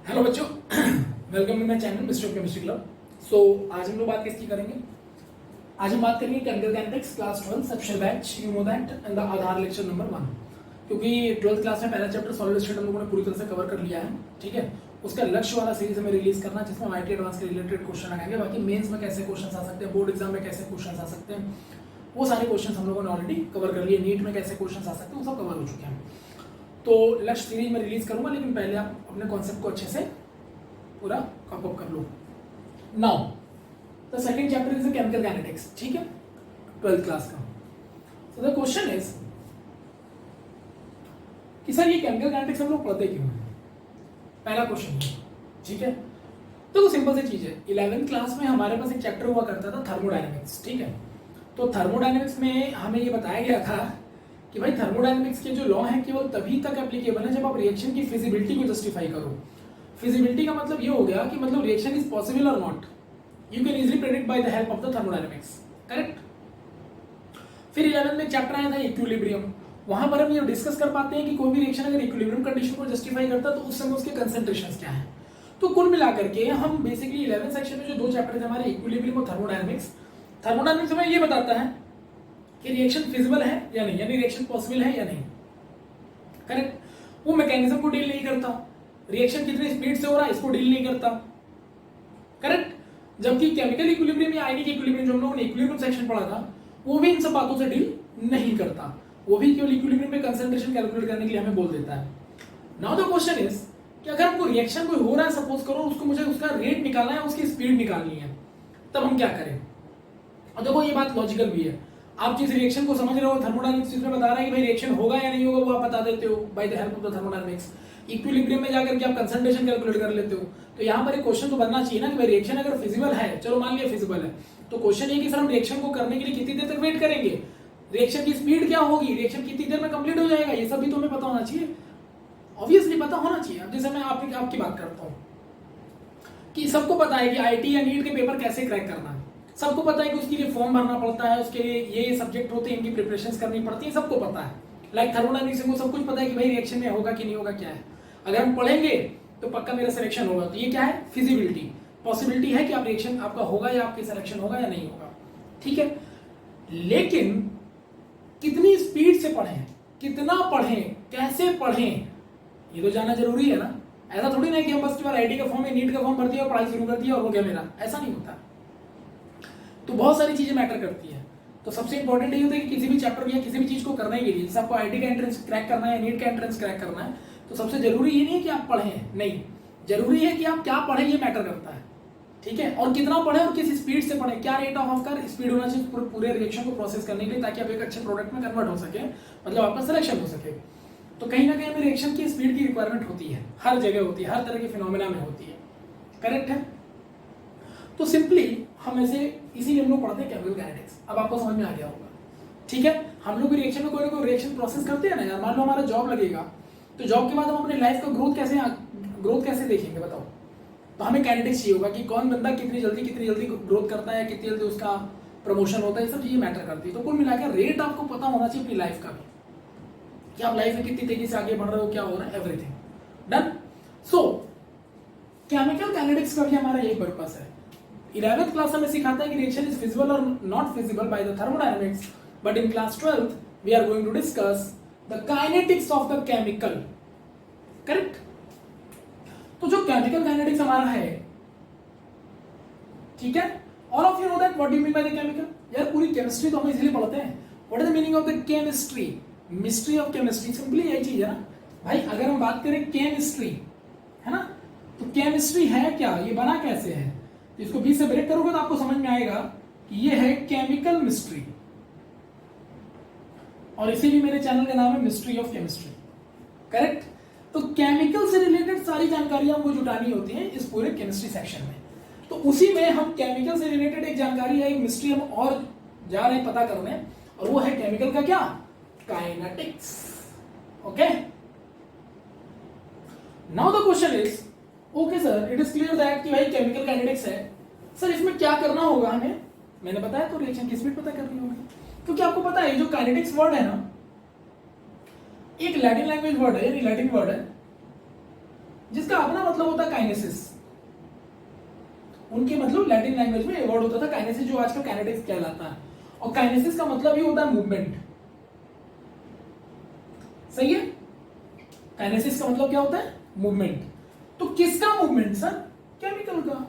Hello बच्चों, welcome to my channel mister chemistry club. So आज हम लोग बात किसकी करेंगे? आज हम बात करेंगे chemical kinetics class 12 subshell batch, you know that, and the Aadhaar lecture number 1। क्योंकि 12th क्लास में पहला चैप्टर सॉलिड स्टेट हम लोगों ने पूरी तरह से कवर कर लिया है, ठीक है। उसका लक्ष्य वाला सीरीज हमें रिलीज करना, जिसमें आईटी एडवांस के रिलेटेड क्वेश्चन आएंगे। बाकी मेंस में कैसे क्वेश्चन आ सकते हैं, बोर्ड एग्जाम में कैसे क्वेश्चन आ सकते हैं, वो सारे क्वेश्चन हम लोगों ने ऑलरेडी कवर कर लिए। नीट में कैसे क्वेश्चन आ सकते हैं वो सब कवर हो चुके हैं। तो लक्ष्य सीरीज में रिलीज करूंगा, लेकिन पहले आप अपने कॉन्सेप्ट को अच्छे से पूरा कप अप कर लो। Now the second chapter is chemical kinetics, ठीक है, 12th क्लास का। सो द क्वेश्चन इज कि सर ये केमिकल काइनेटिक्स हम लोग पढ़ते क्यों हैं? पहला क्वेश्चन, ठीक है। तो सिंपल सी चीज है, 11th क्लास में हमारे पास एक चैप्टर हुआ करता था थर्मोडायनेमिक्स, ठीक है। तो थर्मोडायनेमिक्स में हमें ये बताया गया था कि भाई थर्मोडायनेमिक्स के जो लॉ हैं केवल तभी तक एप्लीकेबल है जब आप रिएक्शन की फिजिबिलिटी को जस्टिफाई करो। फिजिबिलिटी का मतलब ये हो गया कि मतलब रिएक्शन इज पॉसिबल और not, you can easily predict by the help of the thermodynamics, correct. फिर 11th में चैप्टर आया था इक्विलिब्रियम। वहां पर हम ये डिस्कस कर पाते हैं कि कोई भी रिएक्शन अगर इक्विलिब्रियम कंडीशन को जस्टिफाई करता है तो उस समय उसके कंसंट्रेशंस क्या है। तो कुल मिलाकर के हम बेसिकली 11th सेक्शन में जो दो चैप्टर थे हमारे, इक्विलिब्रियम और थर्मोडायनेमिक्स, थर्मोडायनेमिक्स हमें ये बताता है कि रिएक्शन फिजिबल है या नहीं, यानी रिएक्शन पॉसिबल है या नहीं, करेक्ट। वो मैकेनिज्म को डील नहीं करता, रिएक्शन कितनी स्पीड से हो रहा है इसको डील नहीं करता, करेक्ट। जबकि केमिकल इक्विलिब्रियम या आयनिक इक्विलिब्रियम जो हम लोगों ने इक्विलिब्रियम सेक्शन पढ़ा था, वो भी इन सब बातों से डील नहीं करता। वो भी केवल इक्विलिब्रियम में कंसंट्रेशन कैलकुलेट करने के लिए हमें बोल देता है। नाउ द क्वेश्चन इज कि अगर हमको रिएक्शन कोई हो रहा है, सपोज करो उसको, मुझे उसका रेट निकालना है, उसकी स्पीड निकालनी है, तब हम क्या करें? और देखो ये बात लॉजिकल भी है, आप जिस रिएक्शन को समझ रहे हो थर्मोडायनेमिक्स इसमें बता रहा है कि भाई रिएक्शन होगा या नहीं होगा वो आप बता देते हो by the help of the thermodynamics. Equilibrium में जाकर के आप कंसंट्रेशन कैलकुलेट कर लेते हो। तो यहाँ पर एक क्वेश्चन तो बनना चाहिए ना कि भाई रिएक्शन अगर फिजिबल है, चलो मान लिया फिजिबल है, तो क्वेश्चन ये कि सर हम रिएक्शन को करने के लिए कितनी देर तक वेट करेंगे, रिएक्शन की स्पीड क्या होगी, रिएक्शन कितनी देर में कंप्लीट हो जाएगा, ये सब भी तो हमें पता होना चाहिए, ऑब्वियसली पता होना चाहिए। अब जैसे मैं आपकी बात करता हूँ कि सबको पता है कि आईटी या नीट के पेपर कैसे क्रैक करना है, सबको पता है कि उसके लिए फॉर्म भरना पड़ता है, उसके लिए ये सब्जेक्ट होते हैं, इनकी प्रिपरेशंस करनी पड़ती है, सबको पता है। लाइक थर्मोडायनेमिक्स को सब कुछ पता है कि भाई रिएक्शन में होगा कि नहीं होगा, क्या है। अगर हम पढ़ेंगे तो पक्का मेरा सिलेक्शन होगा। तो ये क्या है? फिजिबिलिटी, पॉसिबिलिटी है कि आप रिएक्शन आपका होगा या आपके सिलेक्शन होगा या नहीं होगा, ठीक है। लेकिन कितनी स्पीड से पढ़ें, कितना पढ़ें, कैसे पढ़ें, ये तो जानना जरूरी है ना। ऐसा थोड़ी ना कि हम बस केवल आईटी का फॉर्म या नीट का फॉर्म भर दिया और पढ़ाई शुरू कर दिया और हो गया मेरा, ऐसा नहीं होता। तो बहुत सारी चीजें मैटर करती है। तो सबसे इंपॉर्टेंट ये होता है कि किसी भी चैप्टर या किसी भी चीज को करने के लिए, जैसे आपको आईटी का एंट्रेंस क्रैक करना है, नीट का एंट्रेंस क्रैक करना है, तो सबसे जरूरी ये नहीं है कि आप पढ़ें, नहीं, जरूरी है कि आप क्या पढ़ें, ये मैटर करता है, ठीक है। और कितना पढ़ें और किस स्पीड से पढ़ें, क्या रेट ऑफ का स्पीड होना चाहिए पूरे रिएक्शन को प्रोसेस करने के लिए, ताकि आप एक अच्छे प्रोडक्ट में कन्वर्ट हो सके, मतलब आपका सिलेक्शन हो सके। तो कहीं ना कहीं हमें रिएक्शन की स्पीड की रिक्वायरमेंट होती है, हर जगह होती है, हर तरह के फिनोमेना में होती है, करेक्ट है। तो सिंपली हम ऐसे इसीलिए हम लोग पढ़ते हैं केमिकल काइनेटिक्स। अब आपको समझ में आ गया होगा, ठीक है। हम लोग रिएक्शन में कोई ना कोई रिएक्शन प्रोसेस करते हैं ना यार। मान लो हमारा जॉब लगेगा, तो जॉब के बाद हम अपने लाइफ का ग्रोथ कैसे देखेंगे बताओ? तो हमें काइनेटिक्स चाहिए होगा कि कौन बंदा कितनी जल्दी ग्रोथ करता है, कितनी जल्दी उसका प्रमोशन होता है, ये सब चीजें मैटर करती है। तो कुल मिलाकर रेट आपको पता होना चाहिए अपनी लाइफ का भी, कि आप लाइफ में कितनी तेजी से आगे बढ़ रहे हो, क्या हो रहा है, एवरीथिंग डन। सो केमिकल काइनेटिक्स का भी हमारा यही पर्पस है। 11th क्लास हमें सिखाता है कि रिएक्शन इज फिजिबल और not feasible by the thermodynamics, but in class 12th we are going to discuss the kinetics of the chemical, correct. तो जो केमिकल काइनेटिक्स हमारा है, ठीक है, all of you know that what do you mean by the chemical. यार पूरी chemistry तो हम इसलिए पढ़ते हैं। What is the meaning of the chemistry, mystery of chemistry, simply यही चीज है ना भाई। अगर हम बात करें केमिस्ट्री, है ना, तो केमिस्ट्री है क्या, ये बना कैसे है, इसको बीच से ब्रेक करोगे तो आपको समझ में आएगा कि ये है केमिकल मिस्ट्री, और इसीलिए मेरे चैनल का नाम है मिस्ट्री ऑफ केमिस्ट्री, करेक्ट। तो केमिकल से रिलेटेड सारी जानकारियां हमको जुटानी होती हैं इस पूरे केमिस्ट्री सेक्शन में। तो उसी में हम केमिकल से रिलेटेड एक जानकारी है, एक मिस्ट्री हम और जा रहे हैं पता करने, और वो है केमिकल का क्या, kinetics, okay. Now the question is, okay sir it is clear that कि भाई केमिकल काइनेटिक्स है, सर इसमें क्या करना होगा हमें? मैंने बताया तो रिएक्शन की स्पीड पता करनी होगी। क्योंकि आपको पता है जो काइनेटिक्स वर्ड है ना, एक लैटिन लैंग्वेज वर्ड है, यानी लैटिन वर्ड है, जिसका अपना मतलब होता है काइनेसिस। उनके मतलब लैटिन लैंग्वेज में वर्ड होता था काइनेसिस, जो आजकल काइनेटिक्स कहलाता है। और काइनेसिस का मतलब ही होता है मूवमेंट। सही है, काइनेसिस का मतलब क्या होता है? मूवमेंट। तो किसका मूवमेंट सर? केमिकल का।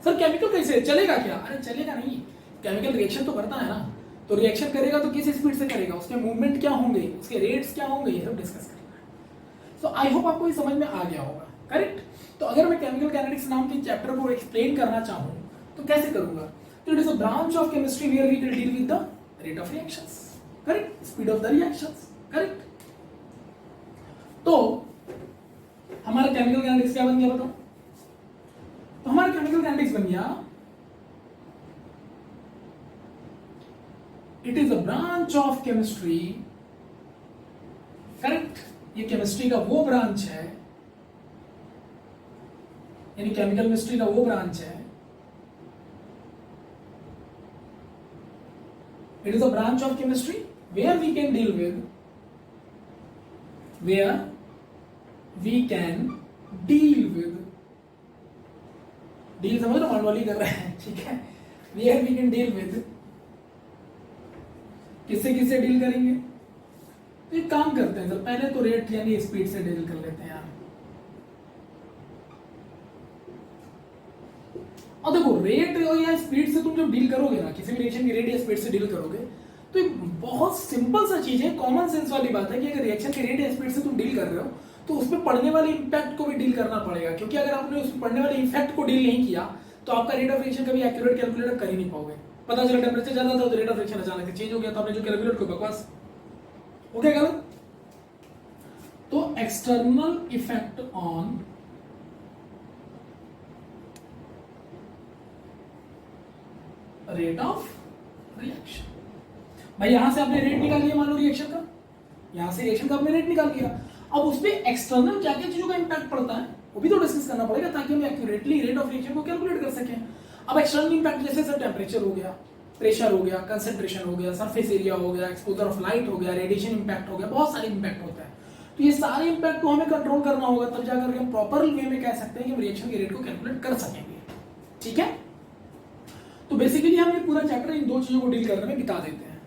सर केमिकल कैसे चलेगा क्या? अरे चलेगा नहीं, केमिकल रिएक्शन तो करता है ना, तो रिएक्शन करेगा तो किस स्पीड से करेगा, उसके मूवमेंट क्या होंगे, उसके रेट्स क्या होंगे, ये सब डिस्कस करना है। सो आई होप आपको ये समझ में आ गया होगा, करेक्ट। तो अगर मैं केमिकल काइनेटिक्स नाम के चैप्टर को एक्सप्लेन करना चाहूं तो कैसे करूंगा? तो it is a branch of chemistry where we will deal with the rate of reactions, correct, speed of the reactions, correct. तो हमारा केमिकल काइनेटिक्स क्या बन गया बताओ? तो हमारा केमिकल काइनेटिक्स बन गया, it is a branch of chemistry, correct. ये केमिस्ट्री का वो ब्रांच है, यानी केमिकल केमिस्ट्री का वो ब्रांच है, it is a branch of chemistry where we can deal with, where we can deal with, deal समझ लो, मनवाली कर रहे हैं, ठीक है। Where we can deal with, किससे किससे डील करेंगे? तो एक काम करते हैं सर, पहले तो रेट यानी स्पीड से डील कर लेते हैं यार। और देखो रेट या स्पीड से तुम जब डील करोगे ना, किसी भी रिएक्शन की रेट या स्पीड से डील करोगे, तो एक बहुत सिंपल सा चीज है, कॉमन सेंस वाली बात है कि अगर रिएक्शन की रेट या स्पीड से तुम डील कर रहे हो तो उसमें पड़ने वाले इंपैक्ट को भी डील करना पड़ेगा, क्योंकि अगर आपने उसमें पड़ने वाले इफेक्ट को डील नहीं किया तो आपका रेट ऑफ रिएक्शन कभी एक्यूरेट कैलकुलेट कर ही नहीं पाओगे। पता चला टेम्परेचर ज्यादा था तो रेट ऑफ रिएक्शन अचानक से चेंज हो गया, तो आपने जो कैलकुलेट को बकवास हो गया गलत। तो external effect on rate of reaction, भाई यहां से आपने रेट निकाल लिया, मान लो रिएक्शन का, यहां से रिएक्शन का आपने रेट निकाल लिया। अब उस पर एक्सटर्नल क्या क्या चीजों का इंपैक्ट पड़ता है वो भी तो डिस्कस करना पड़ेगा, ताकि हम एक्यूरेटली रेट ऑफ रिएक्शन को कैलकुलेट कर सकें। अब एक्सटर्नल इंपैक्ट जैसे सर टेम्परेचर हो गया, प्रेशर हो गया, कंसंट्रेशन हो गया, सरफेस एरिया हो गया, एक्सपोजर ऑफ लाइट हो गया, रेडिएशन इंपैक्ट हो गया, बहुत सारे इंपैक्ट होता है। तो ये सारे इंपैक्ट को हमें कंट्रोल करना होगा, तब जाकर हम प्रॉपर वे में कह सकते हैं कि हम रिएक्शन के रेट को कैलकुलेट कर सकेंगे, ठीक है। तो बेसिकली हम ये पूरा चैप्टर इन दो चीजों को डील करने में बिता देते हैं,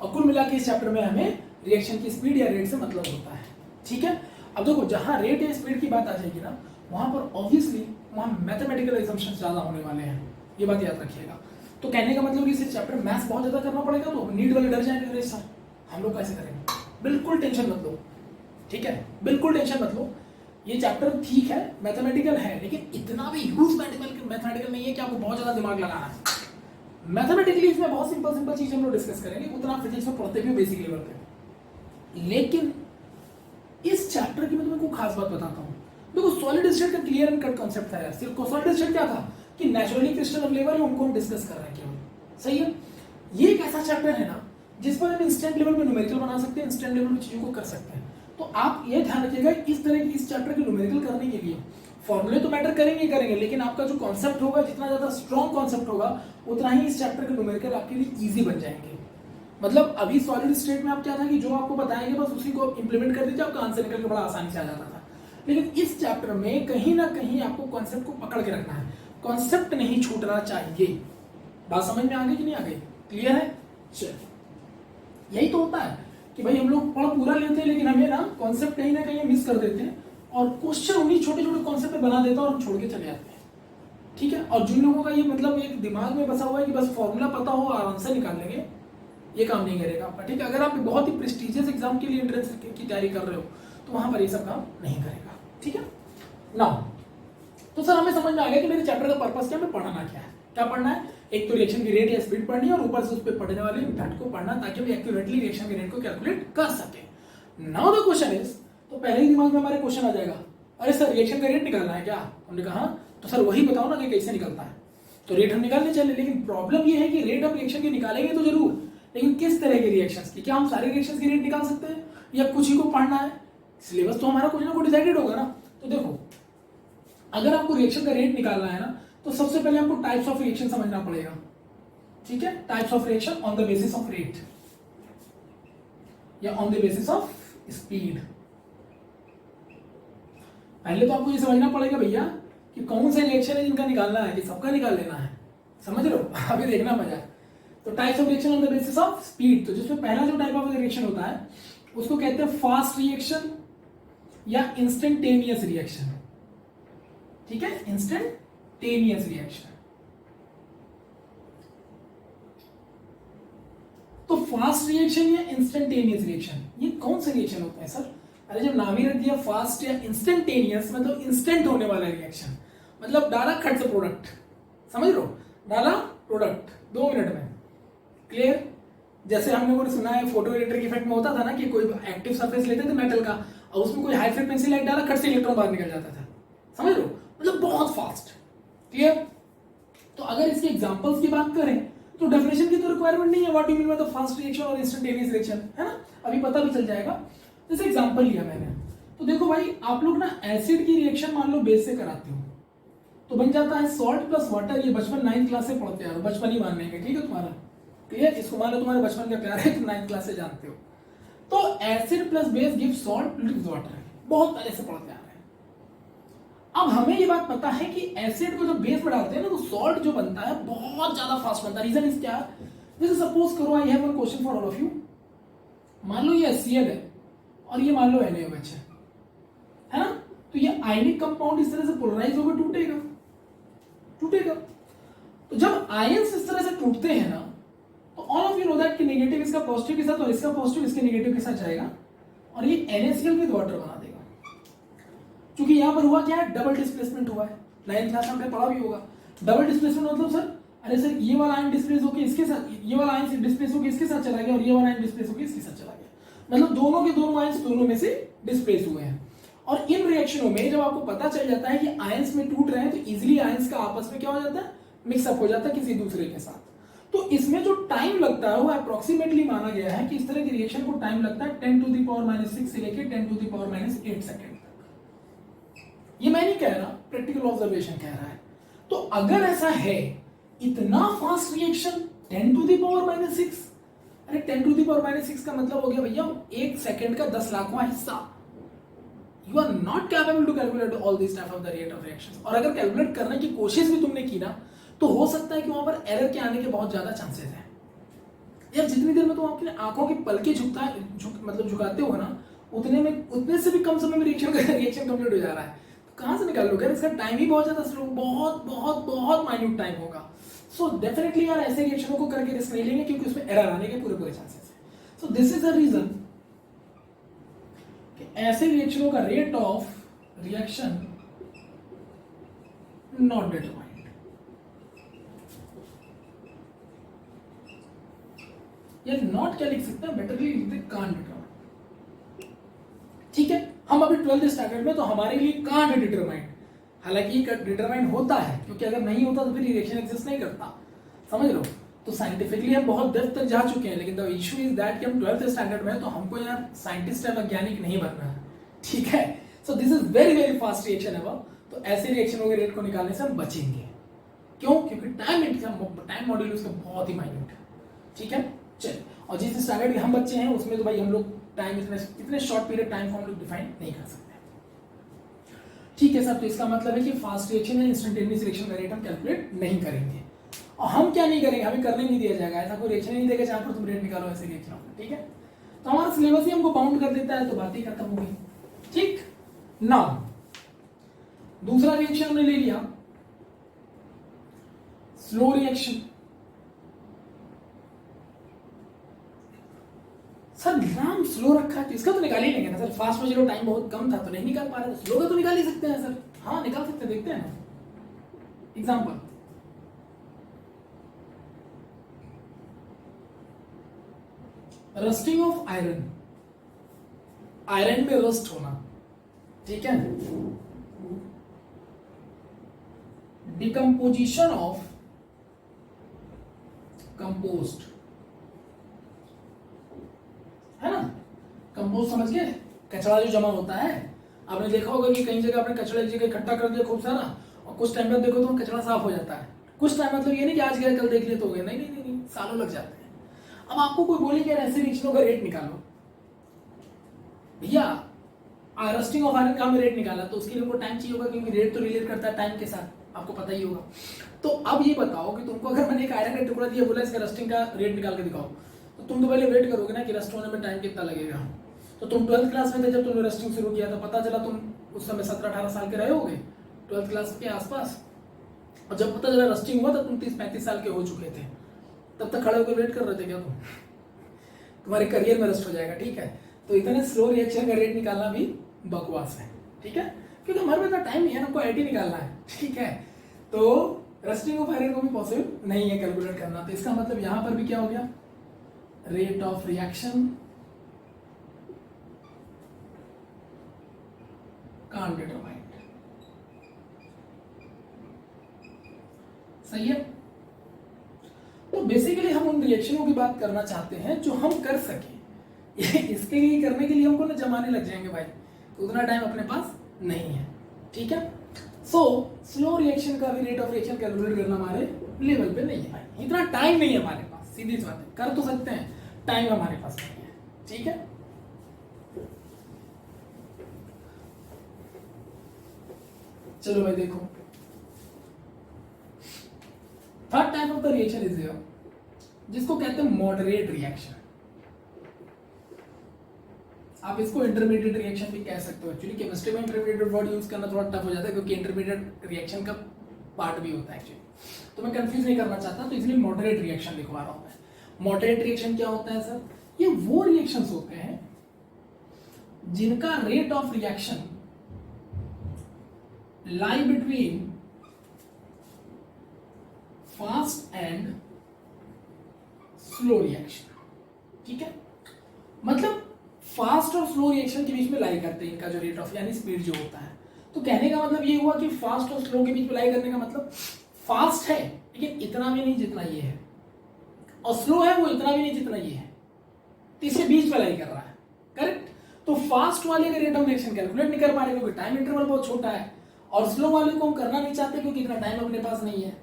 और कुल मिला के इस चैप्टर में हमें रिएक्शन की स्पीड या रेट से मतलब होता है, ठीक है। अब देखो जहां रेट या स्पीड की बात आ जाएगी ना, वहां पर ऑब्वियसली वहां मैथमेटिकल एजम्पशंस ज्यादा होने वाले हैं, ये बात याद रखिएगा। तो कहने का मतलब इस चैप्टर में मैथ्स बहुत ज्यादा करना पड़ेगा, तो नीट वाले डर जाएंगे, अरे सर हम लोग कैसे करेंगे? बिल्कुल टेंशन मत लो, ठीक है, बिल्कुल टेंशन मत लो। ये चैप्टर ठीक है, मैथमेटिकल है, लेकिन इतना भी ह्यूज मैथमेटिकल नहीं है कि आपको बहुत ज्यादा दिमाग लगाना है। मैथमेटिकली इसमें बहुत सिंपल सिंपल चीज हम लोग डिस्कस करेंगे, उतना फिजिक्स में पढ़ते भी बेसिक लेवल पे। लेकिन इस चैप्टर की मैं तुमको खास बात बताता हूँ। देखो सॉलिड स्टेट का क्लियर एंड कट कॉन्सेप्ट था यार, सिर्फ सॉलिड स्टेट क्या था कि नेचुरली क्रिस्टल अवेलेबल है, उनको हम डिस्कस कर रहे हैं केवल, सही है। ये एक ऐसा चैप्टर है ना जिस पर हम इंस्टेंट लेवल में न्यूमेरिकल बना सकते हैं, इंस्टेंट लेवल में चीजों को कर सकते हैं। तो आप ये ध्यान रखिएगा, इस तरह की इस चैप्टर के न्यूमेरिकल करने के लिए फॉर्मूले तो मैटर करेंगे, लेकिन आपका जो कॉन्सेप्ट होगा, जितना ज्यादा स्ट्रॉन्ग कॉन्सेप्ट होगा, उतना ही इस चैप्टर के न्यूमेरिकल आपके लिए इजी बन जाएंगे। मतलब अभी सॉलिड स्टेट में आप क्या था कि जो आपको बताएंगे बस उसी को इंप्लीमेंट कर दीजिए, आपका आंसर निकल के बड़ा आसानी से आ जाता था। लेकिन इस चैप्टर में कहीं ना कहीं आपको कॉन्सेप्ट को पकड़ के रखना है, कॉन्सेप्ट नहीं छूटना चाहिए। बात समझ में आ गई कि नहीं आ गई? क्लियर है? चल यही तो होता है कि भाई हम लोग पढ़ पूरा लेते हैं, लेकिन हमें ना कॉन्सेप्ट कहीं ना कहीं मिस कर देते हैं, और क्वेश्चन उन्हीं छोटे छोटे कॉन्सेप्ट में बना देता है और हम छोड़ के चले जाते हैं, ठीक है। और जिन लोगों का ये मतलब एक दिमाग में बसा हुआ है कि बस फॉर्मूला पता हो और आंसर निकाल लेंगे, ये काम नहीं करेगा आपका, ठीक है। अगर आप बहुत ही प्रेस्टिजियस एग्जाम के लिए एंट्रेंस की तैयारी कर रहे हो तो वहां पर ये सब काम नहीं करेगा, ठीक है ना। तो सर हमें समझ में आ गया कि मेरे चैप्टर का पर्पस क्या है, पढ़ना क्या है, क्या पढ़ना है। एक तो रिएक्शन की रेट या स्पीड पढ़नी है, और ऊपर से उस पर पढ़ने वाले इम्पैक्ट को पढ़ना, ताकि हम एक्यूरेटली रिएक्शन की रेट को कैलकुलेट कर सके। नाउ द क्वेश्चन इज, तो पहले ही दिमाग में हमारे क्वेश्चन आ जाएगा, अरे सर रिएक्शन का रेट निकालना है क्या? हमने कहा तो सर वही बताओ ना कि कैसे निकलता है। तो रेट हम निकालने चले, लेकिन प्रॉब्लम ये है कि रेट हम रिएक्शन की निकालेंगे तो जरूर, लेकिन किस तरह के रिएक्शंस की? क्या हम सारे रिएक्शंस की रेट निकाल सकते हैं या कुछ ही को पढ़ना है? सिलेबस तो हमारा कुछ ना कुछ डिसाइडेड होगा ना। तो देखो अगर आपको रिएक्शन का रेट निकालना है ना, तो सबसे पहले आपको टाइप्स ऑफ रिएक्शन समझना पड़ेगा, ठीक है। Types of reaction on the basis of rate या on the basis of speed. पहले तो आपको ये समझना पड़ेगा भैया कि कौन सा रिएक्शन है जिनका निकालना है, कि सबका निकाल लेना है, समझ रहे हो? अभी देखना मजा। तो types of reaction on the basis of speed, तो जिसमें पहला जो टाइप ऑफ रिएक्शन होता है उसको कहते हैं फास्ट रिएक्शन या इंस्टेंटेनियस रिएक्शन। ठीक है, इंस्टेंटेनियस रिएक्शन। तो फास्ट रिएक्शन या इंस्टेंटेनियस रिएक्शन, ये कौन से रिएक्शन होते हैं सर? अरे जब नाम ही रख दिया फास्ट या इंस्टेंटेनियस, मतलब इंस्टेंट होने वाला रिएक्शन, मतलब डाला खट से प्रोडक्ट, समझ लो, डाला प्रोडक्ट 2 मिनट में, क्लियर। जैसे हमने वो सुना है फोटो इलेक्ट्रिक इफेक्ट में होता था ना कि कोई एक्टिव सरफेस लेते थे मेटल का और उसमें कोई हाई फ्रीक्वेंसी लाइट डाला, खट से इलेक्ट्रॉन बाहर निकल जाता था, समझ लो, मतलब बहुत फास्ट, क्लियर। तो अगर इसके एग्जांपल्स की बात करें तो डेफिनेशन की तो रिक्वायरमेंट नहीं है, what do mean by the fast reaction और इंस्टेंटेनियस रिएक्शन, है ना, अभी पता भी चल जाएगा। जैसे एग्जांपल लिया मैंने, तो देखो भाई आप लोग ना एसिड की रिएक्शन मान लो बेस से कराते हो तो बन जाता है सॉल्ट प्लस वाटर। ये बचपन 9th क्लास से पढ़ते हो, बचपन ही मानने का, ठीक है तुम्हारा, क्लियर। इसको मान लो तुम्हारे बचपन का प्यार है, तुम 9th क्लास से जानते हो। तो acid plus base give salt plus water, बहुत पहले से पढ़ते आ रहे हैं। अब हमें ये बात पता है कि एसिड को जब बेस में डालते हैं ना तो सॉल्ट जो बनता है बहुत ज्यादा फास्ट बनता है। रीजन इज क्या? जैसे सपोज करो, I have one question for all of you. मान लो ये HCl है और ये मान लो NaOH है ना, तो ये आयनिक कंपाउंड इस तरह से पोलराइज होकर टूटेगा, टूटेगा। तो जब आयंस इस तरह से टूटते हैं ना तो all of you know that कि नेगेटिव इसका पॉजिटिव के साथ और इसका पॉजिटिव इसके नेगेटिव के साथ जाएगा और ये NaCl विद वाटर बना देगा। क्योंकि यहां पर हुआ क्या है, डबल डिस्प्लेसमेंट हुआ है। 9th क्लास में हमने पढ़ा भी होगा। डबल डिस्प्लेसमेंट मतलब सर, अरे सर ये वाला आयन डिस्प्लेस होकर इसके साथ, ये वाला आयन डिस्प्लेस होकर इसके साथ चला गया और ये वाला आयन डिस्प्लेस होकर इसके साथ चला गया, मतलब दोनों के दोनों आयंस दोनों में से डिस्प्लेस हुए हैं। और इन रिएक्शनों में जब आपको पता चल जाता है कि आयंस में टूट रहे हैं तो इजीली आयंस का आपस में क्या हो जाता है, मिक्सअप हो जाता है किसी दूसरे के साथ। तो इसमें जो टाइम लगता है वो अप्रोक्सीमेटली माना गया है कि इस तरह की रिएक्शन को टाइम लगता है 10⁻⁻6 से लेकर 10⁻8 सेकेंड तक। ये मैं नहीं कह रहा, प्रैक्टिकल ऑब्जर्वेशन कह रहा है। तो अगर ऐसा है, इतना फास्ट रिएक्शन 10⁻6, अरे 10⁻6 का मतलब हो गया भैया 1 सेकेंड का 10 लाखवां हिस्सा। You are not capable to calculate all these type of the rate of reactions। और अगर कैलकुलेट करने की कोशिश भी तुमने की ना तो हो सकता है कि वहां पर एरर के आने के बहुत ज्यादा चांसेस हैं। यार जितनी देर में तुम अपने आंखों की पलकें मतलब झुकाते हो ना, उतने से भी कम समय में रिएक्शन कंप्लीट हो जा रहा है। तो कहां से निकाल लोगे? इसका टाइम ही बहुत ज्यादा स्लो, बहुत बहुत बहुत माइन्यूट टाइम होगा। सो डेफिनेटली यार ऐसे रिएक्शनों को करके रिस्क नहीं लेंगे क्योंकि उसमें एरर आने के पूरे चांसेस है। So this is the reason कि ऐसे रिएक्शनों का rate of reaction not determined. ये नॉट क्या लिख सकते हैं, बेटरली लिख दे कांट डिटरमाइन। ठीक है, हम अभी 12th स्टैंडर्ड में तो हमारे लिए कांट डिटरमाइन, हालांकि डिटरमाइन होता है क्योंकि अगर नहीं होता तो फिर रिएक्शन एग्जिस्ट नहीं करता, समझ लो। तो साइंटिफिकली हम बहुत डेप्थ तक जा चुके हैं, लेकिन द इशू इज दैट कि हम 12th स्टैंडर्ड में तो हमको यार साइंटिस्ट या वैज्ञानिक नहीं बनना है, ठीक है। So this is very very fast reaction है वो। तो ऐसे रिएक्शनों के रेट को निकालने से हम बचेंगे। क्यों? क्योंकि टाइम मॉड्यूल उसका बहुत ही माइन्यूट है, ठीक है। चलिए, और जिस स्टैंडर्ड के हम बच्चे हैं उसमें तो भाई हम लोग टाइम इतने शॉर्ट पीरियड टाइम को हम लोग डिफाइन नहीं कर सकते, ठीक है सर। तो इसका मतलब है कि फास्ट रिएक्शन या इंस्टेंटेनियस रिएक्शन का रेट हम कैलकुलेट नहीं करेंगे। और हम क्या नहीं करेंगे, हमें करने नहीं दिया जाएगा, ऐसा कोई रिएक्शन नहीं देगा जहां पर तुम रेट निकालो ऐसे रिएक्शन, ठीक है। तो हमारा सिलेबस ही हमको बाउंड कर देता है, तो बात ही खत्म हो गई, ठीक। नाउ दूसरा रिएक्शन हमने ले लिया, स्लो रिएक्शन। सर नाम स्लो रखा है तो इसका तो निकाल ही लेंगे ना सर। फास्ट में चलो टाइम बहुत कम था तो नहीं निकाल पा रहे, तो स्लो का तो निकाल ही सकते हैं सर। हाँ निकाल सकते हैं, देखते हैं ना example. Rusting of iron, iron में रस्ट होना, ठीक है। डिकम्पोजिशन ऑफ कंपोस्ट, है ना। कंपोस्ट समझ गए, कचरा जो जमा होता है। आपने देखा होगा कि कई जगह आपने कचरा एक जगह इकट्ठा कर दिया खूब सारा और कुछ टाइम बाद देखो तो कचरा साफ हो जाता है। कुछ टाइम मतलब ये नहीं कि आज गए कल देख लिए तो हो गए, नहीं नहीं नहीं, सालों लग जाते हैं। अब आपको कोई बोले कि ऐसे रिएक्शनों का रेट निकालो, भैया रस्टिंग ऑफ आयरन का हमें रेट निकाला, तो उसके लिए हमको टाइम चाहिए होगा, क्योंकि रेट तो रिलेट करता है टाइम के साथ, आपको पता ही होगा। तो अब ये बताओ कि तुमको अगर मैंने एक आयरन का टुकड़ा दिया, बोला इसका रस्टिंग का रेट निकाल के दिखाओ, तो तुम तो पहले वेट करोगे ना कि रस्ट होने में टाइम कितना लगेगा। तो तुम 12th क्लास में थे जब तुमने रस्टिंग शुरू किया, तो पता चला तुम उस समय 17-18 साल के रहे होगे, 12th क्लास के आसपास। और जब पता चला रस्टिंग हुआ तो तुम 30-35 साल के हो चुके थे। तब तक खड़े होकर वेट कर रहे थे क्या तुम? तुम्हारे करियर में रस्ट हो जाएगा, ठीक है। तो इतने स्लो रिएक्शन का रेट निकालना भी बकवास है, ठीक है, क्योंकि हमारे पास टाइम नहीं है, हमको आईटी निकालना है, ठीक है। तो रस्टिंग ऑफ आयरन को भी पॉसिबल नहीं है कैलकुलेट करना। तो इसका मतलब यहां पर भी क्या हो गया, rate of reaction can't determined. सही है। तो बेसिकली हम उन रिएक्शनों की बात करना चाहते हैं जो हम कर सके। इसके लिए करने के लिए हमको ना जमाने लग जाएंगे भाई, तो उतना टाइम अपने पास नहीं है, ठीक है। सो स्लो रिएक्शन का भी रेट ऑफ रिएक्शन कैलकुलेट करना हमारे लेवल पे नहीं है भाई, इतना टाइम नहीं है हमारे पास, सीधी सी बात है। कर तो सकते हैं, टाइम हमारे पास नहीं है, ठीक है। चलो भाई देखो, third type of the reaction is here, जिसको कहते हैं मॉडरेट रिएक्शन। आप इसको इंटरमीडिएट रिएक्शन भी कह सकते हो। एक्चुअली केमिस्ट्री में इंटरमीडिएट वर्ड यूज करना थोड़ा टफ हो जाता है, क्योंकि इंटरमीडिएट रिएक्शन का पार्ट भी होता है एक्चुअली, तो मैं कंफ्यूज नहीं करना चाहता, तो इसलिए मॉडरेट रिएक्शन लिखवा रहा हूं मैं। मॉडरेट रिएक्शन क्या होता है सर? ये वो रिएक्शंस होते हैं जिनका rate of reaction lie between fast and slow reaction, ठीक है। मतलब फास्ट और स्लो रिएक्शन के बीच में लाई करते हैं इनका जो रेट ऑफ यानी स्पीड जो होता है। तो कहने का मतलब ये हुआ कि फास्ट और स्लो के बीच में लाई करने का मतलब फास्ट है लेकिन इतना भी नहीं जितना ये है, और स्लो है वो इतना भी नहीं जितना ये है, तो इसके बीच में लाई कर रहा है, करेक्ट। तो फास्ट वाले का रेट ऑफ रिएक्शन कैलकुलेट नहीं कर पा रहे क्योंकि टाइम इंटरवल बहुत छोटा है, और स्लो वाले को हम करना नहीं चाहते क्योंकि इतना टाइम अपने पास नहीं है।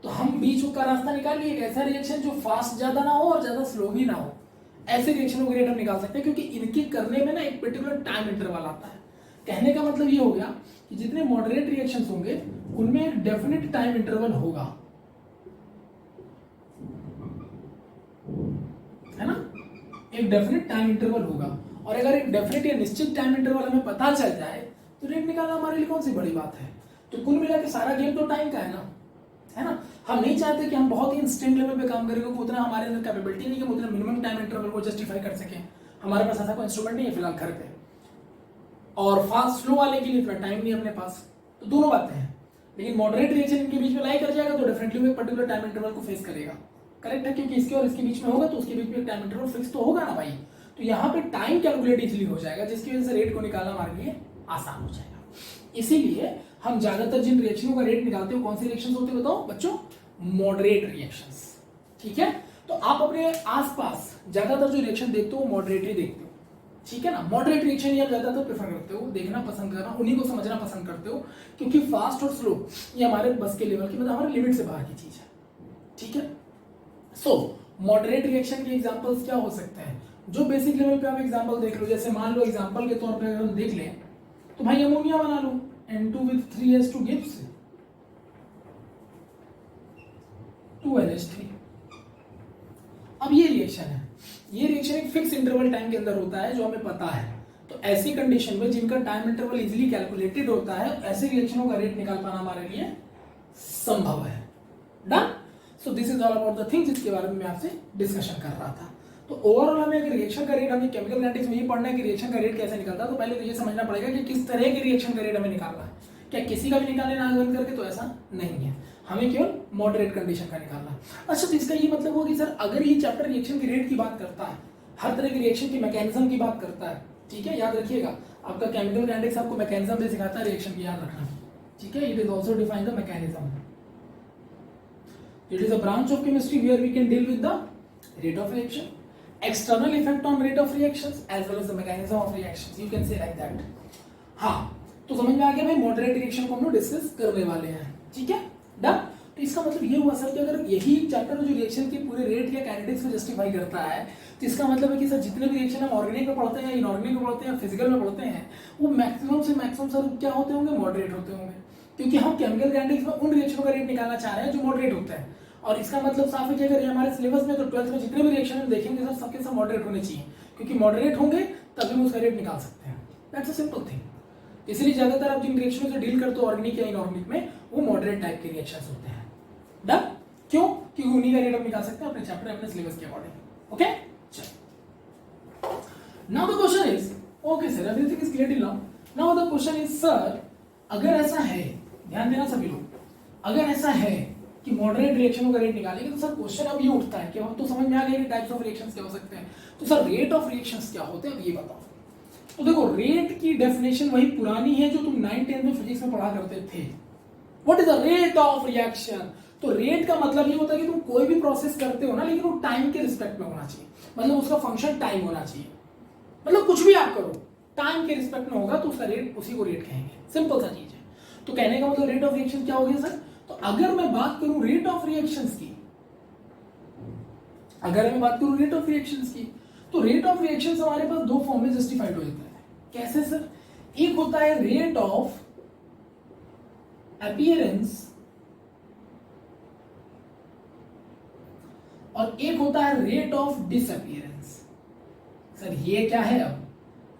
तो हम बीच का रास्ता निकाल लिए, एक ऐसा रिएक्शन जो फास्ट ज्यादा ना हो और ज्यादा स्लो भी ना हो, ऐसे रिएक्शनों के रेट हम निकाल सकते हैं, क्योंकि इनके करने में ना एक पर्टिकुलर टाइम इंटरवल आता है। कहने का मतलब ये हो गया कि जितने मॉडरेट रिएक्शंस होंगे उनमें एक डेफिनेट टाइम इंटरवल होगा, है ना, एक डेफिनेट टाइम इंटरवल होगा। और अगर एक डेफिनेट या निश्चित टाइम इंटरवल हमें पता चल जाए तो रेट निकालना हमारे लिए कौन सी बड़ी बात है। तो कुल मिला के सारा गेम तो टाइम का है ना, है ना। हम नहीं चाहते कि हम बहुत ही इंस्टेंट लेवल पे काम करें, क्योंकि उतना हमारे अंदर कैपेबिलिटी नहीं कि हम उतना मिनिमम टाइम इंटरवल को जस्टिफाई कर सकें। हमारे पास ऐसा कोई इंस्ट्रूमेंट नहीं है फिलहाल घर पे, और फास्ट स्लो वाले के लिए इतना टाइम नहीं है अपने पास। तो दोनों बातें हैं, लेकिन मॉडरेट रिएक्शन इनके बीच में लाई कर जाएगा तो डेफिनेटली वो एक पर्टिकुलर टाइम इंटरवल को फेस करेगा, करेक्ट है, क्योंकि इसके और इसके बीच में होगा तो उसके बीच में एक टाइम इंटरवल फिक्स तो होगा ना भाई। तो यहाँ पे टाइम कैलकुलेट इजीली हो जाएगा, जिसकी वजह से रेट को निकालना हमारे लिए आसान हो जाएगा। इसीलिए हम ज्यादातर जिन रिएक्शनों का रेट निकालते हो, कौन से रिएक्शंस होते हैं बताओ बच्चों? मॉडरेट रिएक्शंस, ठीक है। तो आप अपने आसपास ज्यादातर जो रिएक्शन देखते हो मॉडरेट ही देखते हो, ठीक है ना। मॉडरेट रिएक्शन ही आप ज्यादातर प्रेफर करते हो, देखना पसंद करना, उन्हीं को समझना पसंद करते हो, क्योंकि फास्ट और स्लो ये हमारे बस के लेवल की, मतलब हमारे लिमिट से बाहर की चीज है, ठीक है। सो मॉडरेट रिएक्शन के एग्जांपल्स क्या हो सकते हैं? जो बेसिक लेवल पे आप एग्जांपल देख लो, जैसे मान लो एग्जांपल के तौर पे अगर हम देख लें तो भाई अमोनिया बना लो, N2 with 3s2 gives 2NH3। अब ये रिएक्शन है, ये रिएक्शन एक फिक्स इंटरवल टाइम के अंदर होता है जो हमें पता है। तो ऐसी कंडीशन में जिनका टाइम इंटरवल इजीली कैलकुलेटेड होता है, ऐसे रिएक्शनों का रेट निकाल पाना हमारे लिए संभव है। Done. So this is all about the thing जिसके बारे में मैं आपसे डिस्कशन कर रहा था। तो ओवरऑल हमें अगर रिएक्शन का रेट, हमें केमिकल काइनेटिक्स में ये पढ़ना है कि रिएक्शन का रेट कैसे निकलता है, तो पहले तो ये समझना पड़ेगा कि किस तरह के रिएक्शन का रेट हमें निकालना है। क्या किसी का भी निकालने ना बंद करके, तो ऐसा नहीं है, हमें केवल मॉडरेट कंडीशन का निकालना है। अच्छा, तो इसका ये मतलब हो कि सर अगर ये चैप्टर रिएक्शन के रेट की बात करता है, हर तरह की रिएक्शन की मैकेनिज्म की बात करता है, ठीक है, याद रखिएगा आपका केमिकल काइनेटिक्स आपको मैकेनिज्म भी सिखाता है रिएक्शन की, याद रखना, ठीक है। It is also define the mechanism. It is a branch of chemistry where we can deal with the rate of reaction, external effect on rate of reactions as well as the mechanism of reactions, you can say like that। हाँ, तो समझ में आ गया भाई, moderate reaction को हम लोग discuss करने वाले हैं, ठीक है, डन। तो इसका मतलब ये हुआ सर कि अगर यही चैप्टर जो रिएक्शन के पूरे रेट या काइनेटिक्स को जस्टिफाई करता है, तो इसका मतलब है कि सर जितने भी रिएक्शन हम ऑर्गेनिक में पढ़ते हैं, इनऑर्गेनिक में पढ़ते हैं, फिजिकल में पढ़ते हैं, वो मैक्सिमम से मैक्सिमम सर क्या होते होंगे, मॉडरेट होते होंगे, क्योंकि हम केमिकल काइनेटिक्स में उन रिएक्शनों का रेट निकालना चाह रहे हैं जो मॉडरेट होता है। और इसका मतलब साफ है कि अगर हमारे सिलेबस में तो 12th में जितने भी रिएक्शन हम देखेंगे सर सबके सब मॉडरेट होने चाहिए, क्योंकि मॉडरेट होंगे तभी हम उसका रेट निकाल सकते हैं। That's a simple thing. इसलिए ज्यादातर आप जिन रिएक्शनों से डील करते हो ऑर्गेनिक या इनऑर्गेनिक में, वो मॉडरेट टाइप के रिएक्शंस होते हैं। डन? क्यों? क्योंकि उन्हीं का रेट हम निकाल सकते हैं अपने चैप्टर अपने सिलेबस के अकॉर्डिंग। ओके, चलो now the question is, okay sir everything is clear till now. Now the question is sir, अगर ऐसा है, ध्यान देना सभी लोग, अगर ऐसा है कि मॉडरेट रिएक्शनों का रेट निकालेंगे तो सर क्वेश्चन अब ये उठता है कि हम तो समझ में आ गया कि टाइप्स ऑफ रिएक्शंस क्या हो सकते हैं, तो सर रेट ऑफ रिएक्शंस क्या होते हैं अब ये बताओ। तो देखो रेट की डेफिनेशन वही पुरानी है जो तुम 9th-10th में फिजिक्स में पढ़ा करते थे। What is the rate of reaction? तो रेट का मतलब ये होता है कि तुम कोई भी प्रोसेस करते हो ना, लेकिन वो टाइम के रिस्पेक्ट में होना चाहिए, मतलब उसका फंक्शन टाइम होना चाहिए, मतलब कुछ भी आप करो टाइम के रिस्पेक्ट में होगा तो उसका रेट, उसी को रेट कहेंगे। सिंपल सा चीज है। तो कहने का मतलब रेट ऑफ रिएक्शन क्या हो गया सर? तो अगर मैं बात करूं रेट ऑफ रिएक्शंस की, अगर मैं बात करूं रेट ऑफ रिएक्शंस की, तो रेट ऑफ रिएक्शंस हमारे पास दो फॉर्म में जस्टिफाइड हो जाता है। कैसे सर? एक होता है रेट ऑफ अपीयरेंस और एक होता है रेट ऑफ डिसअपीयरेंस। सर ये क्या है अब?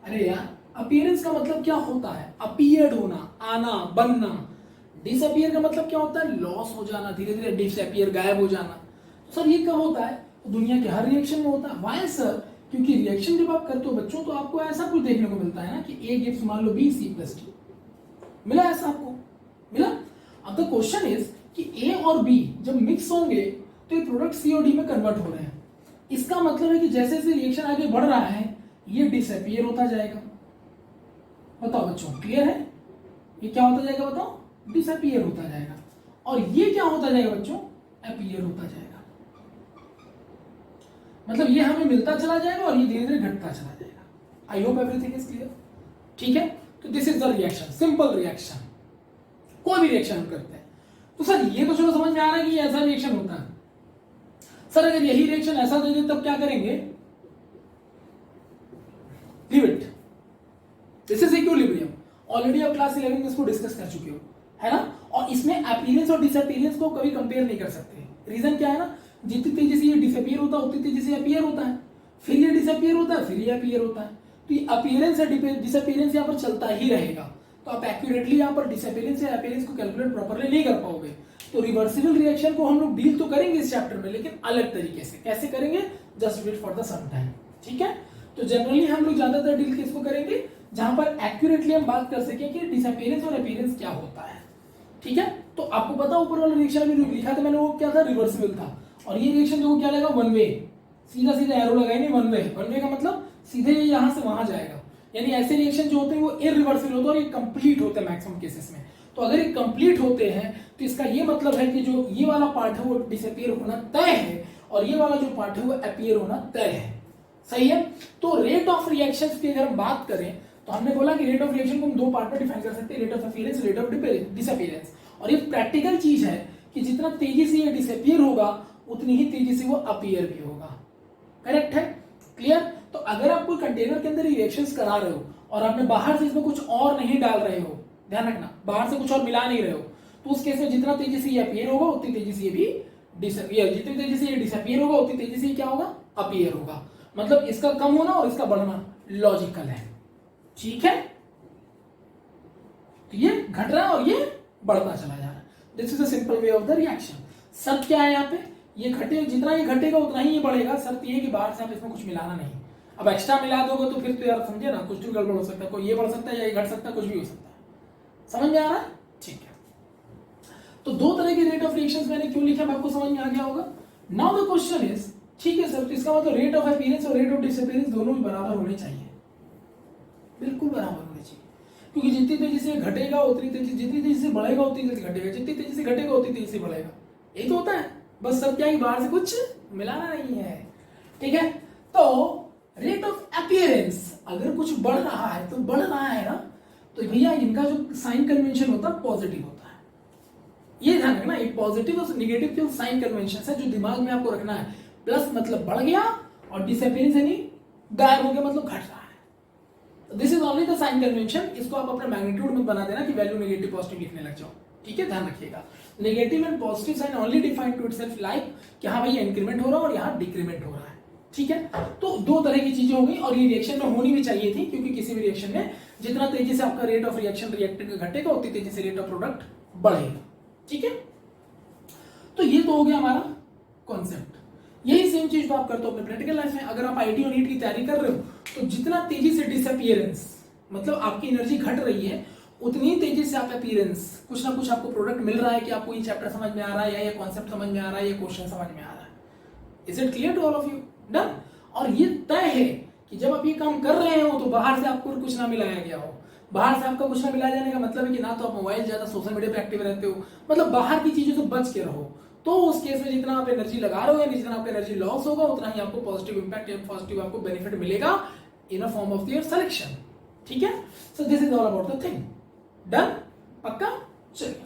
अरे यार अपीयरेंस का मतलब क्या होता है? अपीयर्ड होना, आना, बनना। डिसअपीयर का मतलब क्या होता है? लॉस हो जाना, धीरे धीरे डिसअपीयर, गायब हो जाना। तो सर ये कब होता है? तो दुनिया के हर रिएक्शन में होता है। Why sir? क्योंकि रिएक्शन जब आप करते हो बच्चों तो आपको ऐसा कुछ देखने को मिलता है ना कि ए गिव्स मान लो बी C+D, मिला ऐसा आपको? मिला। अब द क्वेश्चन इज कि ए और बी जब मिक्स होंगे तो ये प्रोडक्ट सी और डी में कन्वर्ट हो रहे हैं। इसका मतलब है कि जैसे जैसे रिएक्शन आगे बढ़ रहा है ये डिसअपीयर होता जाएगा। बताओ बच्चों, क्लियर है? ये क्या होता जाएगा बताओ? डिसअपीयर होता जाएगा। और ये क्या होता जाएगा बच्चों? अपीयर होता जाएगा। मतलब ये हमें मिलता चला जाएगा और ये धीरे धीरे घटता चला जाएगा। आई होप एवरीथिंग इज क्लियर। ठीक है, तो this is the reaction, simple reaction. कोई भी रिएक्शन हम करते हैं तो सर ये तो चलो समझ में आ रहा है कि ऐसा रिएक्शन होता है। सर अगर यही रिएक्शन ऐसा दे दे तब क्या करेंगे? Leave it, this is equilibrium. Already आप क्लास 11 में इसको डिस्कस कर चुके हो, है ना? और इसमें अपीयरेंस और डिसअपीयरेंस को कभी कंपेयर नहीं कर सकते। रीजन क्या है ना, जितनी तेजी से ये डिसअपीयर होता है उतनी तेजी से अपीयर होता है, फिर ये डिसअपीयर होता है, फिर ये अपीयर होता है। तो ये अपीयरेंस या डिसअपीयरेंस यहाँ पर चलता ही रहेगा। तो आप एक्यूरेटली यहाँ पर डिसअपीयरेंस या अपीयरेंस को कैलकुलेट प्रॉपर्ली नहीं कर पाओगे। तो रिवर्सिबल रिएक्शन को हम लोग डील तो करेंगे इस चैप्टर में, लेकिन अलग तरीके से। कैसे करेंगे? Just wait for the some time. ठीक है, तो जनरली हम लोग ज्यादातर डील किसको करेंगे? जहां पर एक्यूरेटली हम बात कर सकें कि डिसअपीयरेंस और अपीयरेंस क्या होता है। ठीक है, तो आपको पता ऊपर वाला रिएक्शन में जो लिखा था मैंने वो क्या था? रिवर्सिबल था। और ये रिएक्शन जो क्या लगा? वन वे, सीधा सीधा एरो लगाए नहीं, वन वे। वन वे का मतलब सीधे ये यहां से वहां जाएगा। यानी ऐसे रिएक्शन जो होते हैं वो इरिवर्सिबल होते हैं और ये कंप्लीट होते हैं मैक्सिमम केसेस में। तो अगर ये कंप्लीट होते हैं तो इसका ये मतलब है कि जो ये वाला पार्ट है वो डिसअपीयर होना तय है और ये वाला जो पार्ट है वो अपीयर होना तय है। सही है? तो रेट ऑफ रिएक्शंस की अगर हम बात करें तो हमने बोला कि रेट ऑफ रिएक्शन को हम दो पार्ट में डिफाइन कर सकते हैं, rate of appearance, rate of disappearance. और ये प्रैक्टिकल चीज है कि जितना तेजी से ये डिसअपीयर होगा उतनी ही तेजी से वो अपीयर भी होगा। करेक्ट है? क्लियर? तो अगर आप कोई कंटेनर के अंदर रिएक्शंस करा रहे हो और आपने बाहर से इसमें कुछ और नहीं डाल रहे हो, ध्यान रखना, बाहर से कुछ और मिला नहीं रहे हो, तो उस केस में जितना तेजी से ये अपीयर होगा उतनी तेजी से ये भी डिसअपीयर, जितनी तेजी से ये डिसअपीयर होगा उतनी तेजी से क्या होगा? अपीयर होगा। मतलब इसका कम होना और इसका बढ़ना लॉजिकल है। ठीक है, तो ये घट रहा है और ये बढ़ता चला जा रहा है। This is a simple way of the reaction. शर्त क्या है यहाँ पे? ये घटे, जितना ये घटेगा उतना ही ये बढ़ेगा। शर्त ये है कि बाहर से आप इसमें कुछ मिलाना नहीं। अब एक्स्ट्रा मिला दोगे तो फिर तो यार समझे ना, कुछ भी गड़बड़ हो सकता है, कोई ये बढ़ सकता है या ये घट सकता है, कुछ भी हो सकता है। समझ में आ रहा है? ठीक है, तो दो तरह के रेट ऑफ रिएक्शंस मैंने क्यों लिखा आपको समझ में आ गया होगा। नाउ द क्वेश्चन इज, ठीक है सर, तो इसका मतलब रेट ऑफ अपीयरेंस और रेट ऑफ डिसअपीयरेंस दोनों भी बराबर होने चाहिए, बिल्कुल बराबर होने चाहिए। क्योंकि जितनी तेजी से घटेगा उतनी तेजी, जितनी तेजी से बढ़ेगा उतनी तेजी घटेगा, जितनी तेजी से घटेगा उतनी तेजी से बढ़ेगा। यही तो होता है। बस सब क्या है, बाहर से कुछ मिलाना नहीं है। ठीक है, तो रेट ऑफ अपीयरेंस अगर कुछ बढ़ रहा है तो बढ़ रहा है ना, तो भैया इनका जो साइन कन्वेंशन होता है पॉजिटिव होता है। ये ध्यान रखना, ये पॉजिटिव और निगेटिव केवल साइन कन्वेंशन है जो दिमाग में आपको रखना है। प्लस मतलब बढ़ गया और डिसअपियरेंस यानी गायब हो गया मतलब घट रहा है। This is only the sign convention. इसको आप अपने मैग्नीट्यूड में बना देना कि वैल्यू नेगेटिव पॉजिटिव लिखने लग जाओ, ठीक है, ध्यान रखिएगा। Negative and positive sign only defined to itself like कि हाँ भाई इंक्रीमेंट हो रहा है और यहाँ डिक्रीमेंट हो रहा है, ठीक है। तो दो तरह की चीजें हो गई और ये रिएक्शन में होनी भी चाहिए थी, क्योंकि किसी भी रिएक्शन में जितना तेजी से आपका रेट ऑफ रिएक्शन रिएक्टेंट का घटेगा उतनी तेजी से रेट ऑफ प्रोडक्ट बढ़ेगा, ठीक है। तो ये तो हो गया हमारा कॉन्सेप्ट। यही सेम चीज तो आप करते हो अपने प्रैक्टिकल लाइफ में। अगर आप आईटी और नीट की तैयारी कर रहे हो तो जितना तेजी से डिसअपियरेंस मतलब आपकी एनर्जी घट रही है उतनी तेजी से आपका अपीयरेंस कुछ ना कुछ आपको प्रोडक्ट मिल रहा है कि आपको ये चैप्टर समझ में आ रहा है या ये कॉन्सेप्ट समझ में आ रहा है या क्वेश्चन समझ में आ रहा है। Is it clear to all of you? Done. और ये तय है कि जब आप ये काम कर रहे हो तो बाहर से आपको कुछ ना मिलाया गया हो। बाहर से आपका कुछ ना मिलाया जाने का मतलब है कि ना तो आप मोबाइल ज्यादा सोशल मीडिया पे एक्टिव रहते हो, मतलब बाहर की चीजों से बच के रहो। तो उस केस में जितना आप एनर्जी लगा रहे हो या जितना आपका एनर्जी लॉस होगा उतना ही आपको पॉजिटिव इंपैक्ट या पॉजिटिव आपको बेनिफिट मिलेगा in a form of your selection, ठीक है। So this is all about the thing. Done? पक्का? चलिए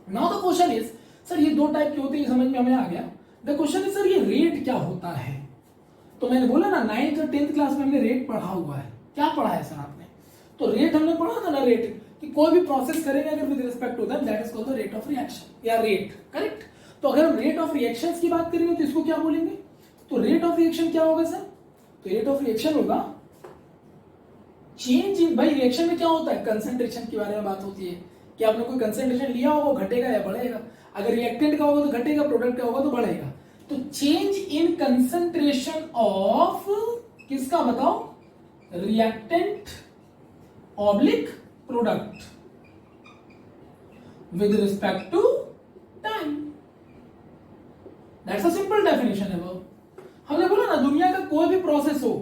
now the question is sir ये दो टाइप के होते हैं, समझ में हमें आ गया। द क्वेश्चन इज सर ये रेट क्या होता है? तो मैंने बोला ना 9th और 10th क्लास में हमने रेट पढ़ा हुआ है। क्या पढ़ा है सर आपने? तो रेट हमने पढ़ा था ना, रेट कि कोई भी प्रोसेस करेंगे अगर with respect to that that is called the rate of reaction या रेट, करेक्ट। तो अगर हम रेट ऑफ रिएक्शंस की बात करेंगे तो इसको क्या बोलेंगे? तो रेट ऑफ रिएक्शन क्या होगा सर? तो रेट ऑफ रिएक्शन होगा चेंज इन, भाई रिएक्शन में क्या होता है, कंसंट्रेशन के बारे में बात होती है कि आपने कोई कंसंट्रेशन लिया होगा, घटेगा या बढ़ेगा। अगर रिएक्टेंट का होगा तो घटेगा, प्रोडक्ट का होगा तो बढ़ेगा। तो चेंज इन कंसंट्रेशन ऑफ किसका बताओ? Reactant oblique product with respect to time. That's a simple definition है वो। हमने बोला ना दुनिया का कोई भी प्रोसेस हो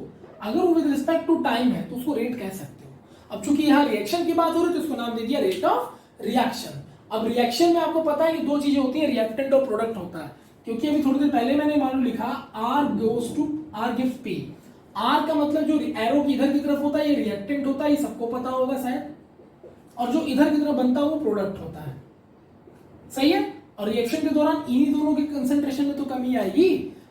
अगर वो विद रिस्पेक्ट टू टाइम है तो उसको रेट कह सकते हो। अब चूंकि यहां रिएक्शन की बात हो रही है तो इसको नाम दे दिया रेट ऑफ रिएक्शन। अब रिएक्शन में आपको पता है कि दो चीजें होती है, रिएक्टेंट और प्रोडक्ट होता है। क्योंकि अभी थोड़ी देर पहले मैंने मालूम लिखा R goes to R gives P. R का मतलब जो एरो की इधर की तरफ होता है ये रिएक्टेंट होता है, ये सबको पता होगा शायद, और जो इधर की तरफ बनता है वो प्रोडक्ट होता है, सही है। और रिएक्शन के दौरान इन्हीं दोनों के कंसंट्रेशन में तो कमी आएगी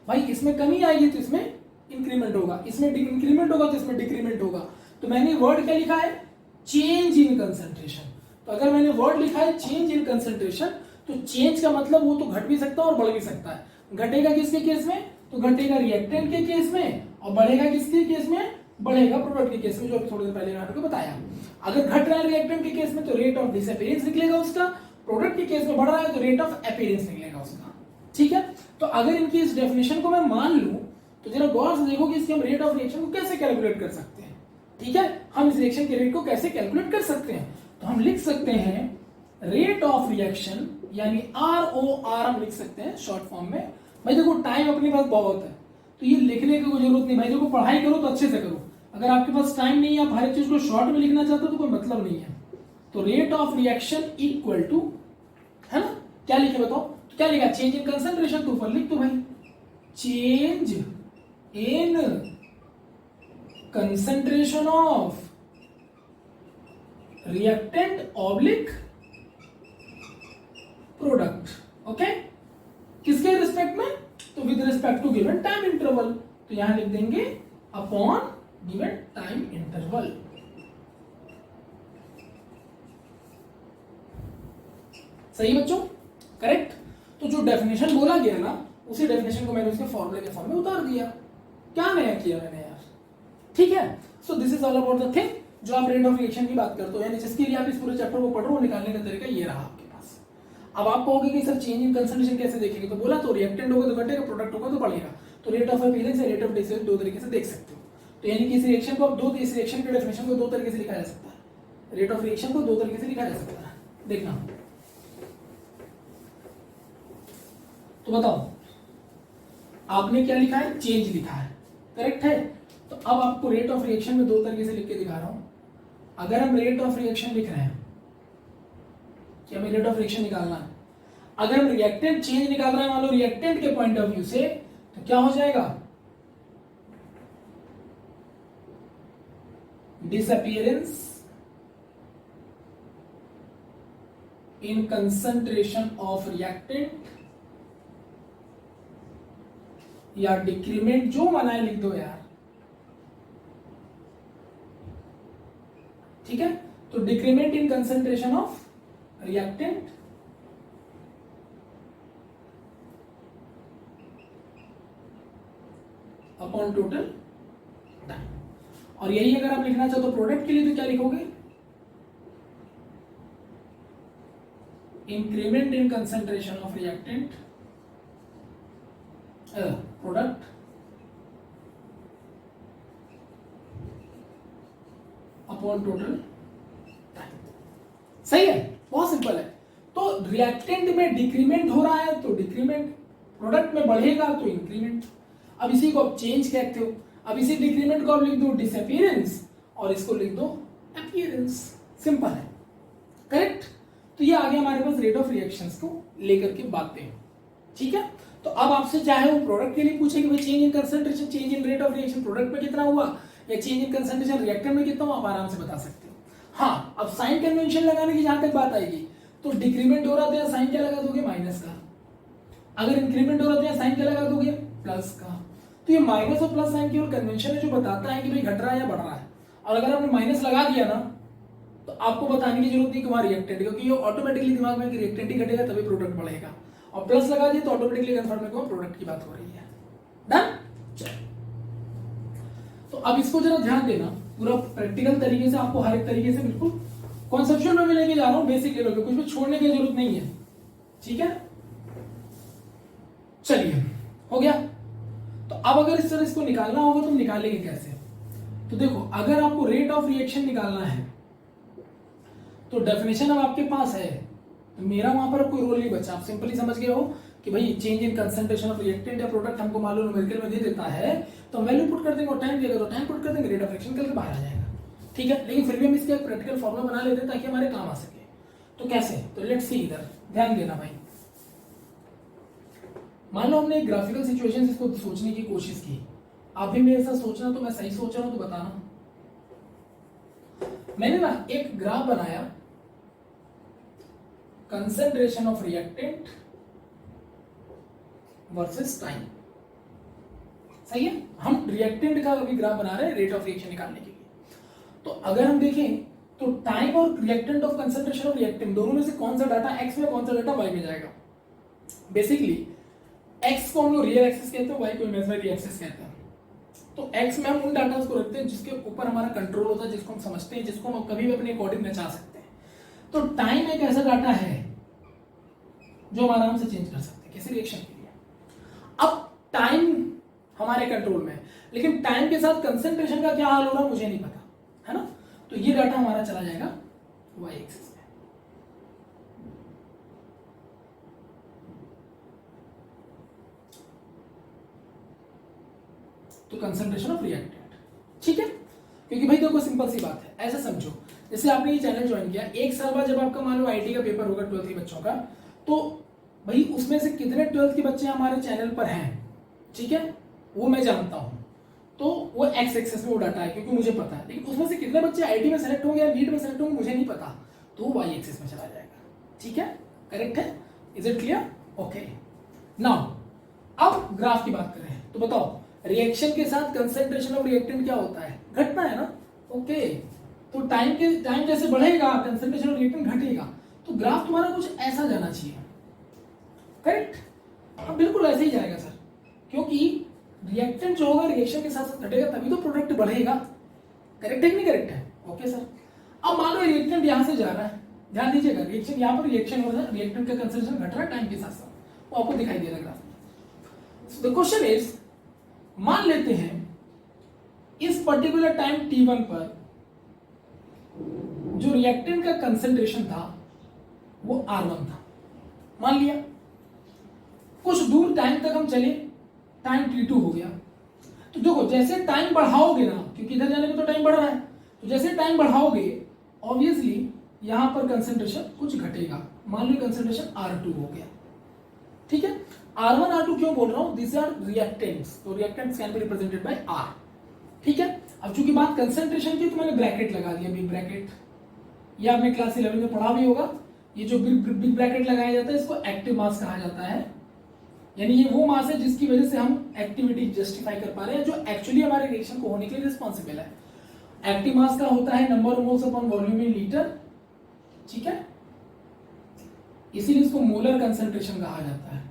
भाई, इसमें कमी आएगी तो इसमें इंक्रीमेंट होगा, इसमें इंक्रीमेंट होगा तो इसमें डिक्रीमेंट होगा। तो मैंने वर्ड क्या लिखा है? Change in concentration. तो अगर मैंने वर्ड लिखा है चेंज इन कंसंट्रेशन तो चेंज का मतलब वो तो घट भी सकता है और बढ़ भी सकता है। घटेगा किसके केस में? तो घटेगा रिएक्टेंट के केस में, और बढ़ेगा किसके केस में? बढ़ेगा प्रोडक्ट के केस में, जो थोड़ी देर पहले मैंने आपको बताया। अगर घट रहा है रिएक्टेंट के केस में तो रेट ऑफ डिसअपीयरेंस निकलेगा उसका, प्रोडक्ट के केस में बढ़ रहा है तो रेट ऑफ अपीयरेंस निकलेगा उसका, ठीक है। तो अगर इनकी इस डेफिनेशन को मैं मान लूं तो जरा गौर से देखो कि इसके हम रेट ऑफ रिएक्शन को कैसे कैलकुलेट कर सकते हैं, ठीक है। हम इस रिएक्शन के रेट को कैसे कैलकुलेट कर सकते हैं? तो हम लिख सकते हैं रेट ऑफ रिएक्शन यानी ROR हम लिख सकते हैं शॉर्ट फॉर्म में। भाई देखो टाइम अपने पास बहुत है तो ये लिखने की कोई जरूरत नहीं भाई, देखो पढ़ाई करो तो अच्छे से करो। अगर आपके पास टाइम नहीं है, आप हर एक चीज को शॉर्ट में लिखना चाहते हो तो कोई मतलब नहीं है। तो rate of reaction equal to, है ना, क्या लिखे बताओ? तो क्या लिखा? Change in concentration. तो ऊपर लिख दो भाई change in concentration of reactant oblique product, okay. किसके रिस्पेक्ट में? तो with respect to given time interval. तो यहां लिख देंगे अपॉन गिवन टाइम इंटरवल। सही बच्चों? करेक्ट। तो जो डेफिनेशन बोला गया ना उसी डेफिनेशन को मैंने उसके फॉर्मूले के फॉर्म में उतार दिया। क्या नया किया मैंने यार, ठीक है। So this is all about the thing जो आप रेट ऑफ रिएक्शन की बात करते हो, यानी जिसके लिए आप इस पूरे चैप्टर को पढ़ रहे हो निकालने का तरीका ये रहा आपके पास। अब आप कहोगे कि सर चेंज इन कंसंट्रेशन कैसे देखेंगे? तो बोला तो रिएक्टेंट होगा तो घटेगा, प्रोडक्ट होगा तो बढ़ेगा। तो रेट ऑफ अपीयरेंस या रेट ऑफ डिसअपीयरेंस दो तरीके से देख सकते हो। तो यानी कि इस रिएक्शन को आप इस रिएक्शन के डेफिनेशन को दो तरीके से लिखा जा सकता है। रेट ऑफ रिएक्शन को दो तरीके से लिखा जा सकता है, देखना। तो बताओ आपने क्या लिखा है? चेंज लिखा है, करेक्ट है। तो अब आपको रेट ऑफ रिएक्शन में दो तरीके से लिख के दिखा रहा हूं। अगर हम रेट ऑफ रिएक्शन लिख रहे हैं कि हमें रेट ऑफ रिएक्शन निकालना है, अगर हम रिएक्टेंट चेंज निकाल रहे हैं मान लो रिएक्टेंट के पॉइंट ऑफ व्यू से, तो क्या हो जाएगा? Disappearance in concentration of reactant या डिक्रीमेंट, जो मना है लिख दो यार, ठीक है। तो decrement in concentration of reactant upon total time. और यही अगर आप लिखना चाहो तो प्रोडक्ट के लिए तो क्या लिखोगे, increment in concentration of reactant product upon total time. सही है, बहुत सिंपल है। तो रिएक्टेंट में डिक्रीमेंट हो रहा है तो डिक्रीमेंट, प्रोडक्ट में बढ़ेगा तो इंक्रीमेंट। अब इसी को आप चेंज कहते हो। अब इसी डिक्रीमेंट को आप लिख दो डिसअपीयरेंस और इसको लिख दो अपीयरेंस। सिंपल है, करेक्ट। तो ये आ गया हमारे पास रेट ऑफ रिएक्शंस को लेकर के बातें, ठीक है। तो अब आपसे चाहे वो प्रोडक्ट के लिए पूछे कि भाई change in concentration, change in rate of reaction product में कितना हुआ, या चेंज इन कंसंट्रेशन रिएक्टेंट में कितना हुआ, आप आराम से बता सकते हो। हाँ, अब साइन कन्वेंशन लगाने की जहां तक बात आएगी तो डिक्रीमेंट हो रहा था, साइन क्या लगा दोगे, माइनस का। अगर इंक्रीमेंट हो रहा था, साइन क्या लगा दोगे, प्लस का। तो ये माइनस और प्लस साइन केवल कन्वेंशन है जो बताता है कि भाई घट रहा है या बढ़ रहा है। और अगर आपने माइनस लगा दिया ना तो आपको बताने की जरूरत नहीं कि वहां रिएक्टेंट, क्योंकि ये ऑटोमेटिकली दिमाग में कि रिएक्टेंट ही घटेगा तभी प्रोडक्ट बढ़ेगा। और प्लस लगा दिए तो ऑटोमेटिकली कंफर्म है कि प्रोडक्ट की बात हो रही है। डन। तो अब इसको जरा ध्यान देना, पूरा प्रैक्टिकल तरीके से आपको हर एक तरीके से बिल्कुल कॉन्सेप्चुअल में मैं लेके जा रहा हूं, बेसिक लेवल पे, कुछ भी छोड़ने की जरूरत नहीं है, ठीक है। चलिए, हो गया। तो अब अगर इस तरह इसको निकालना होगा तो निकालेंगे कैसे। तो देखो, अगर आपको रेट ऑफ रिएक्शन निकालना है तो डेफिनेशन अब आपके पास है, तो मेरा वहां पर कोई रोल नहीं बचा। आप सिंपली समझ गए हो कि भाई change in concentration of reactant या प्रोडक्ट हमको मालूम न्यूमेरिकल में दे देता है तो वैल्यू पुट कर देंगे और टाइम देगा तो टाइम पुट कर देंगे, रेट ऑफ रिएक्शन करके बाहर आ जाएगा, ठीक है। लेकिन फिर भी हम इसका एक प्रैक्टिकल फॉर्मूला बना लेते हैं ताकि हमारे काम आ सके। तो कैसे, तो लेट्स सी, इधर ध्यान देना भाई। मान लो हमने एक ग्राफिकल सिचुएशन इसको सोचने की कोशिश की, आप भी मेरे साथ सोचना, तो मैं सही सोच रहा हूं तो बताना। मैंने ना एक ग्राफ बनाया, concentration of reactant versus time, सही है। हम रिएक्टेंट का अभी ग्राफ बना रहे हैं रेट ऑफ रिएक्शन निकालने के लिए। तो अगर हम देखें तो टाइम और reactant of concentration of reactant दोनों में से कौन सा डाटा एक्स में, कौन सा डाटा वाई में जाएगा। बेसिकली एक्स को हम लोग रियल एक्सिस कहते हैं, वाई को इमेजिनरी एक्सिस कहते हैं। तो एक्स में हम उन डाटा को रखते हैं जिसके ऊपर हमारा कंट्रोल होता है, जिसको हम समझते हैं, जिसको हम कभी भी अपने अकॉर्डिंग नचा सकते हैं। तो टाइम एक ऐसा डाटा है जो हम आराम से चेंज कर सकते हैं किसी रिएक्शन के लिए। अब टाइम हमारे कंट्रोल में है, लेकिन टाइम के साथ कंसंट्रेशन का क्या हाल हो रहा है मुझे नहीं पता, है ना। तो ये डाटा हमारा चला जाएगा वाई एक्सिस में। तो कंसंट्रेशन ऑफ रिएक्टेंट, ठीक है। क्योंकि भाई देखो सिंपल सी बात है, ऐसा समझो जैसे आपने ये चैनल ज्वाइन किया, एक साल बाद जब आपका मान लो आईटी का पेपर होगा 12th के बच्चों का, तो भाई उसमें से कितने 12th के बच्चे हमारे चैनल पर हैं, ठीक है, वो मैं जानता हूं। तो वो एक्स एक्सेस में वो डाटा है क्योंकि मुझे पता है। लेकिन उसमें से कितने बच्चे आईटी में सेलेक्ट होंगे या नीट में सेलेक्ट होंगे मुझे नहीं पता, तो वो वाई एक्सेस में चला जाएगा, ठीक है। करेक्ट है, is it clear, okay. Now अब ग्राफ की बात करें तो बताओ रिएक्शन के साथ कंसंट्रेशन ऑफ रिएक्टेंट क्या होता है, घटना है ना, ओके। तो टाइम जैसे बढ़ेगा कंसंट्रेशन ऑफ रिएक्टेंट घटेगा। तो ग्राफ तुम्हारा कुछ ऐसा जाना चाहिए, करेक्ट। अब बिल्कुल ऐसे ही जाएगा सर, क्योंकि रिएक्टेंट जो होगा रिएक्शन के साथ घटेगा तभी तो प्रोडक्ट बढ़ेगा, करेक्ट है कि नहीं करेक्ट है, ओके सर। अब मान लो रिएक्टेंट यहां से जा रहा है, ध्यान दीजिएगा, रिएक्शन यहां पर रिएक्शन हो रहा है, रिएक्टेंट का कंसंट्रेशन घट रहा है टाइम के साथ साथ, वो आपको दिखाई दे रहा है ग्राफ। द क्वेश्चन इज, मान लेते हैं इस पर्टिकुलर टाइम t1 पर जो रिएक्टेंट का कंसंट्रेशन था वो R1 था, मान लिया। कुछ दूर टाइम तक हम चले, टाइम t2 हो गया। तो देखो जैसे टाइम बढ़ाओगे ना, क्योंकि इधर जाने में तो टाइम बढ़ रहा है, तो जैसे टाइम बढ़ाओगे ऑब्वियसली यहां पर कंसंट्रेशन कुछ घटेगा, मान लो कंसंट्रेशन R2 हो गया, ठीक है। R1 R2 क्यों बोल रहा हूं, दिस आर रिएक्टेंट्स, तो reactants can be represented by R, ठीक है। अब चूंकि बात कंसंट्रेशन की तो मैंने ब्रैकेट लगा दिया, बिग ब्रैकेट, या आपने क्लास 11 में पढ़ा भी होगा, ये जो बिग ब्रैकेट लगाया जाता है इसको एक्टिव मास कहा जाता है, यानी ये वो मास है जिसकी वजह से हम एक्टिविटी जस्टिफाई कर पा रहे हैं, जो एक्चुअली हमारे रिएक्शन को होने के लिए रिस्पॉन्सिबल है। एक्टिव मास का होता है number of moles upon volume in litre, ठीक है, इसीलिए इसको मोलर कंसंट्रेशन कहा जाता है,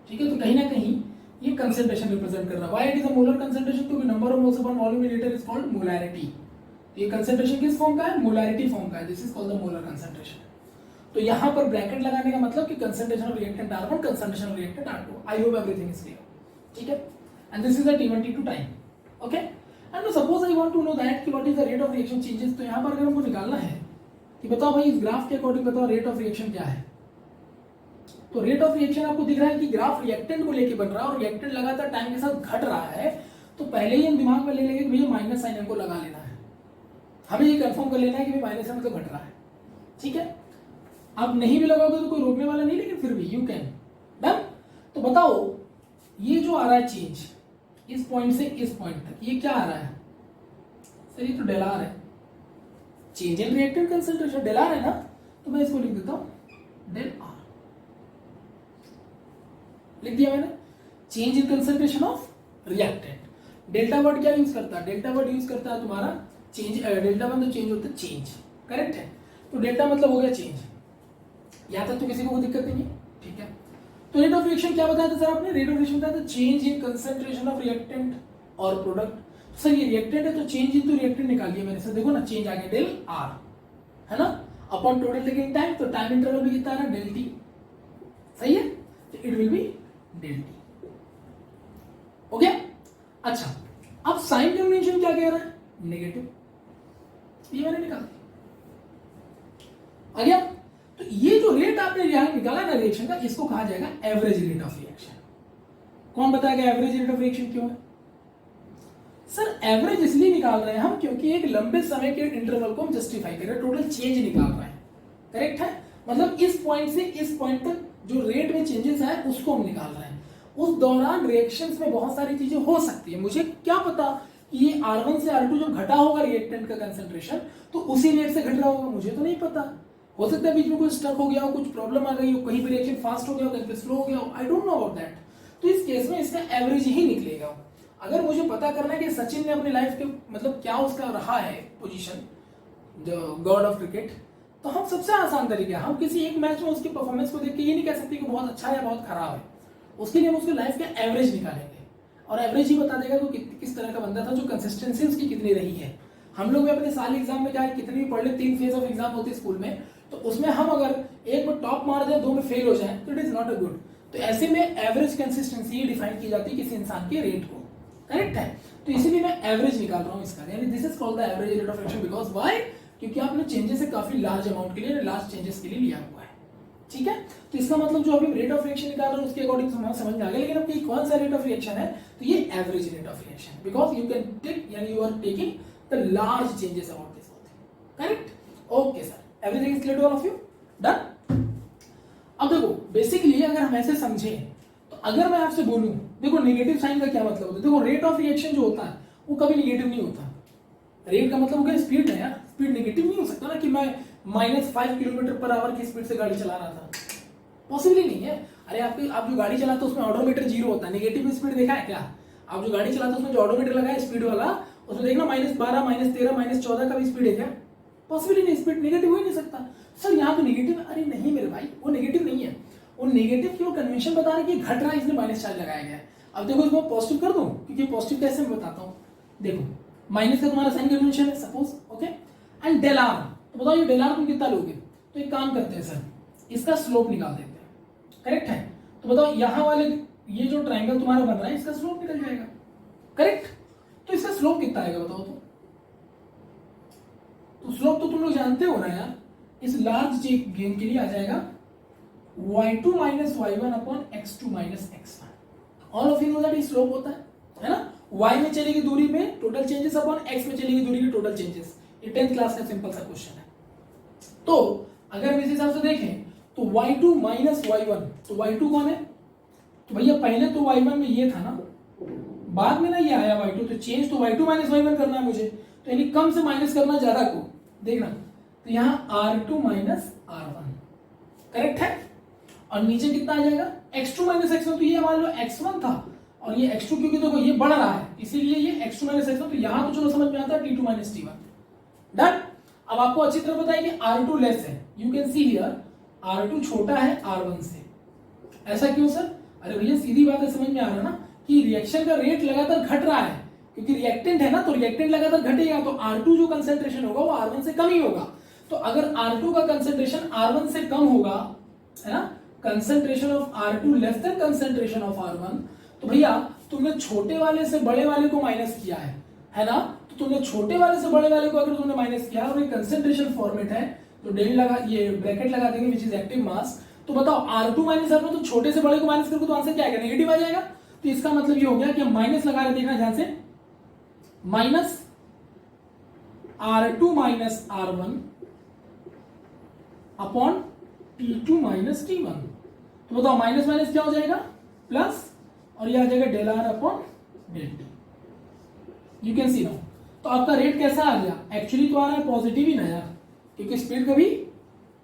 ठीक है। तो कहीं ना कहीं ये कंसंट्रेशन रिप्रेजेंट कर रहा है। Why it is a molar concentration? क्योंकि number of moles upon volume in litre is called molarity. ये कंसंट्रेशन किस फॉर्म का है? मोलैरिटी फॉर्म का है। This is called the molar concentration. तो यहां पर ब्रैकेट लगाने का मतलब कि concentration of reactant R1, concentration of reactant R2। I hope everything is clear, ठीक है। And this is the T1 T2 time, okay. And suppose I want to know that कि what is the rate of reaction changes. तो यहां पर अगर हमको निकालना है कि बताओ भाई इस ग्राफ के अकॉर्डिंग बताओ रेट ऑफ रिएक्शन क्या है, तो रेट ऑफ रिएक्शन आपको दिख रहा है कि ग्राफ रिएक्टेंट को लेके बन रहा है और रिएक्टेंट लगातार टाइम के साथ घट रहा है। तो पहले ही हम दिमाग में ले लेंगे कि भैया माइनस साइन हमको लगा लेना है, हमें ये कंफर्म कर लेना है कि भाई माइनस साइन मतलब घट रहा है, ठीक है। आप नहीं भी लगाओगे तो कोई रोकने वाला नहीं, लेकिन फिर भी यू कैन डन। तो बताओ ये जो आ रहा है चेंज इस पॉइंट से इस पॉइंट तक, ये क्या आ रहा है सर? ये तो डेल आर है, change in reactant concentration del R है ना। तो मैं इसको लिख देता हूं डेल आर, लिख दिया मैंने। Change in concentration of reactant. Delta word क्या यूज करता है? डेल्टा वर्ड यूज करता है तुम्हारा चेंज। डेल्टा मतलब चेंज होता है चेंज, करेक्ट है। तो डेल्टा मतलब हो गया चेंज, यहां तक तो किसी को कोई दिक्कत नहीं है, ठीक है। तो रेट ऑफ रिएक्शन क्या बताया था सर आपने? रेट ऑफ रिएक्शन बताया था change in concentration of reactant और प्रोडक्ट। सर ये रिएक्टेंट है तो चेंज इन टू रिएक्टेंट निकाल लिया मैंने। सर देखो ना चेंज आ गया डेल आर, है ना, अपॉन टोटल टेकिंग टाइम। तो टाइम इंटरवल भी कितना आ रहा है? डेल टी, सही है। तो it will be del T, okay. अच्छा अब साइन कन्वेंशन क्या कह रहा है? नेगेटिव, ये मैंने निकाल दिया, आ गया। तो ये जो रेट आपने निकाला ना रिएक्शन का, इसको कहा जाएगा एवरेज रेट ऑफ रिएक्शन। कौन बताएगा एवरेज रेट ऑफ रिएक्शन क्यों है? सर एवरेज इसलिए निकाल रहे हैं हम क्योंकि एक लंबे समय के इंटरवल को हम जस्टिफाई कर रहे हैं, टोटल चेंज निकाल रहे हैं, करेक्ट है। मतलब इस पॉइंट से इस पॉइंट तक जो रेट में चेंजेस है उसको हम निकाल रहे हैं। उस दौरान रिएक्शंस में बहुत सारी चीजें हो सकती है, मुझे क्या पता कि ये R1 से R2 जो घटा होगा रिएक्टेंट का कंसंट्रेशन तो उसी रेट से घट रहा होगा, मुझे तो नहीं पता। हो सकता है बीच में कुछ स्टक हो गया हो, कुछ प्रॉब्लम आ गई हो, कहीं पे रिएक्शन फास्ट हो गया हो, कहीं पे स्लो हो गया हो, I don't know about that. तो इस केस में इसका एवरेज ही निकलेगा। अगर मुझे पता करना है कि सचिन ने अपने लाइफ के मतलब क्या उसका रहा है position, the God of cricket, तो हम सबसे आसान तरीका, हम किसी एक मैच में उसकी परफॉर्मेंस को देख के ये नहीं कह सकते कि बहुत अच्छा है या बहुत खराब है। उसके लिए हम उसके लाइफ का एवरेज निकालेंगे और एवरेज ही बता देगा कि किस तरह का बंदा था, जो कंसिस्टेंसी उसकी कितनी रही है। हम लोग भी अपने साल एग्जाम में क्या है, कितनी भी पढ़ ले, 3 फेज ऑफ एग्जाम होते हैं स्कूल में, तो उसमें हम अगर एक में टॉप मार दें, 2 में फेल हो जाए तो it is not a good. तो ऐसे में एवरेज कंसिस्टेंसी डिफाइन की जाती है किसी इंसान के रेट को, करेक्ट है। तो इसीलिए मैं एवरेज निकाल रहा हूँ इसका, यानी this is called the average rate of reaction. Because why? क्योंकि आपने चेंजेस है काफी लार्ज अमाउंट के लिए, लार्ज चेंजेस के लिए लिया हुआ है, ठीक है। तो इसका मतलब जो अभी रेट ऑफ रिएक्शन निकाल रहे हैं उसके अकॉर्डिंग समझ में आ गया। लेकिन अब ये कौन सा रेट ऑफ रिएक्शन है? तो ये average rate of reaction, because you can take, यानी you are taking the large changes about this thing, correct. Okay sir, everything is clear to all of you, done. अब देखो basically अगर हम ऐसे समझें तो अगर मैं आपसे बोलूं, देखो नेगेटिव साइन का क्या मतलब होता है? देखो रेट ऑफ रिएक्शन जो होता है वो कभी नेगेटिव नहीं होता। रेट का मतलब हो गया स्पीड है यार, स्पीड नेगेटिव नहीं हो सकता ना कि मैं -5 किलोमीटर पर आवर की स्पीड से गाड़ी चला रहा था, पॉसिबल नहीं है। अरे आप जो गाड़ी चलाते हो उसमें ऑडोमीटर 0 होता है, नेगेटिव स्पीड देखा है क्या? आप जो गाड़ी चलाते हो उसमें जो ऑडोमीटर लगा है स्पीड वाला, उसमें देखना -12, -13, -14 का भी स्पीड है क्या? पॉसिबल नहीं, स्पीड नेगेटिव हो ही नहीं सकता। सर यहाँ तो नेगेटिव, अरे नहीं मेरे भाई, वो नेगेटिव नहीं है। वो नेगेटिव की वो कन्वेंशन बता रहे कि घट रहा है इसलिए माइनस चार्ज लगाया गया है। अब देखो इसको पॉजिटिव कर दूं, क्योंकि पॉजिटिव कैसे मैं बताता हूँ। देखो माइनस का तुम्हारा साइन कन्वेंशन है suppose, okay, and del R. तो बताओ ये डेल आर तुम कितना लोगे? तो एक काम करते हैं सर, इसका स्लोप निकाल देते हैं, करेक्ट है। तो बताओ यहाँ वाले ये जो ट्राइंगल तुम्हारा बन रहा है इसका स्लोप निकल जाएगा, करेक्ट। तो इसका स्लोप कितना आएगा बताओ तो स्लोप तो तुम लोग जानते हो ना यार, इस लार्ज गेम के लिए आ जाएगा y2 minus y1 upon x2 minus x1। All of you know that slope होता है ना। y में चलेगी दूरी में टोटल चेंजेस अपॉन x में चलेगी दूरी के टोटल चेंजेस। ये 10th क्लास का सिंपल सा क्वेश्चन है। तो अगर हम इस हिसाब से देखें तो y2 माइनस y1, तो y2 कौन है? तो भैया पहले तो y1 में ये था ना, बाद में ना ये आया y2, तो चेंज तो y2 माइनस y1 करना है मुझे। तो यानी कम से माइनस करना ज्यादा को, देखना तो यहाँ R2 माइनस R1 करेक्ट है। और नीचे कितना आ जाएगा x2 माइनस x1, तो ये मान लो x1 था और ये x2 क्योंकि देखो ये बढ़ रहा है इसीलिए ये x2 माइनस x1, तो यहाँ तो चलो समझ में आता है T2 माइनस T1 डन। अब आपको अच्छी तरह पता है कि R2 लेस है, you can see here R2 छोटा है R1 से। ऐसा क्यों सर? अरे भैया सीधी बात है, समझ में आ रहा है ना कि रिएक्शन का रेट लगातार घट रहा है क्योंकि रिएक्टेंट है ना, तो रिएक्टेंट लगातार घटेगा तो R2 जो कंसेंट्रेशन होगा वो R1 से कम ही होगा। तो अगर R2 का कंसेंट्रेशन R1 से कम होगा, है ना, concentration of R2 less than concentration of R1, तो भैया तुमने छोटे वाले से बड़े वाले को माइनस किया है ना, तो तुमने छोटे वाले से बड़े वाले को अगर तुमने माइनस किया और ये कंसेंट्रेशन फॉर्मेट है तो डेल लगा, ये ब्रैकेट लगा देंगे विच इज एक्टिव मास। तो बताओ R2 माइनस R1, तो छोटे से बड़े को माइनस करोगे तो आंसर क्या आएगा? नेगेटिव आ जाएगा। तो इसका मतलब ये हो गया कि हम माइनस लगा रहे, देखना ध्यान से, minus R2 minus R1 upon T2 minus T1। तो बताओ माइनस माइनस क्या हो जाएगा? प्लस, और ये आ जाएगा del R upon del T. You can see now. तो आपका रेट कैसा आ गया? एक्चुअली तो आ रहा है पॉजिटिव ही ना यार, क्योंकि स्पीड कभी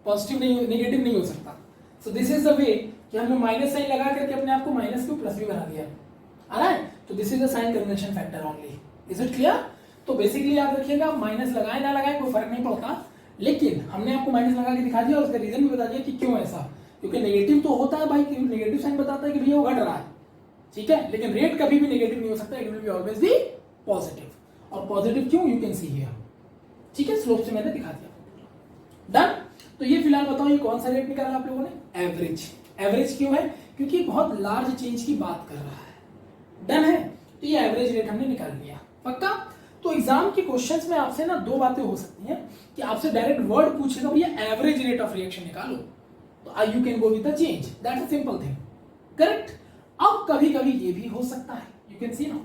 पॉजिटिव नहीं, नेगेटिव नहीं हो सकता। सो दिस इज द वे कि हमने माइनस साइन लगा करके अपने आप को माइनस को प्लस भी बना दिया। ऑलराइट, तो this is the sign convention factor only. Is it clear? तो बेसिकली याद रखिएगा, माइनस लगाए ना लगाए कोई फर्क नहीं पड़ता, लेकिन हमने आपको माइनस लगा के दिखा दिया और उसका रीजन भी बता दिया कि क्यों ऐसा, क्योंकि नेगेटिव तो होता है भाई, नेगेटिव साइन बताता है कि भैया वो घट रहा है, ठीक है, लेकिन रेट कभी भी नेगेटिव नहीं हो सकता, it will be always be positive. और पॉजिटिव क्यों? यू कैन सी हियर, ठीक है, स्लोप से मैंने दिखा दिया। डन। तो ये फिलहाल बताओ ये कौन सा रेट निकाला आप लोगों ने? एवरेज। एवरेज क्यों है? क्योंकि बहुत लार्ज चेंज की बात कर रहा है। डन है, तो ये एवरेज रेट हमने निकाल लिया। पक्का? तो एग्जाम के क्वेश्चंस में आपसे ना दो बातें हो सकती हैं कि आपसे डायरेक्ट वर्ड पूछेगा भैया एवरेज रेट ऑफ रिएक्शन निकालो, तो you can go with the change, that's a simple thing, correct. अब कभी कभी ये भी हो सकता है, यू कैन सी नाउ,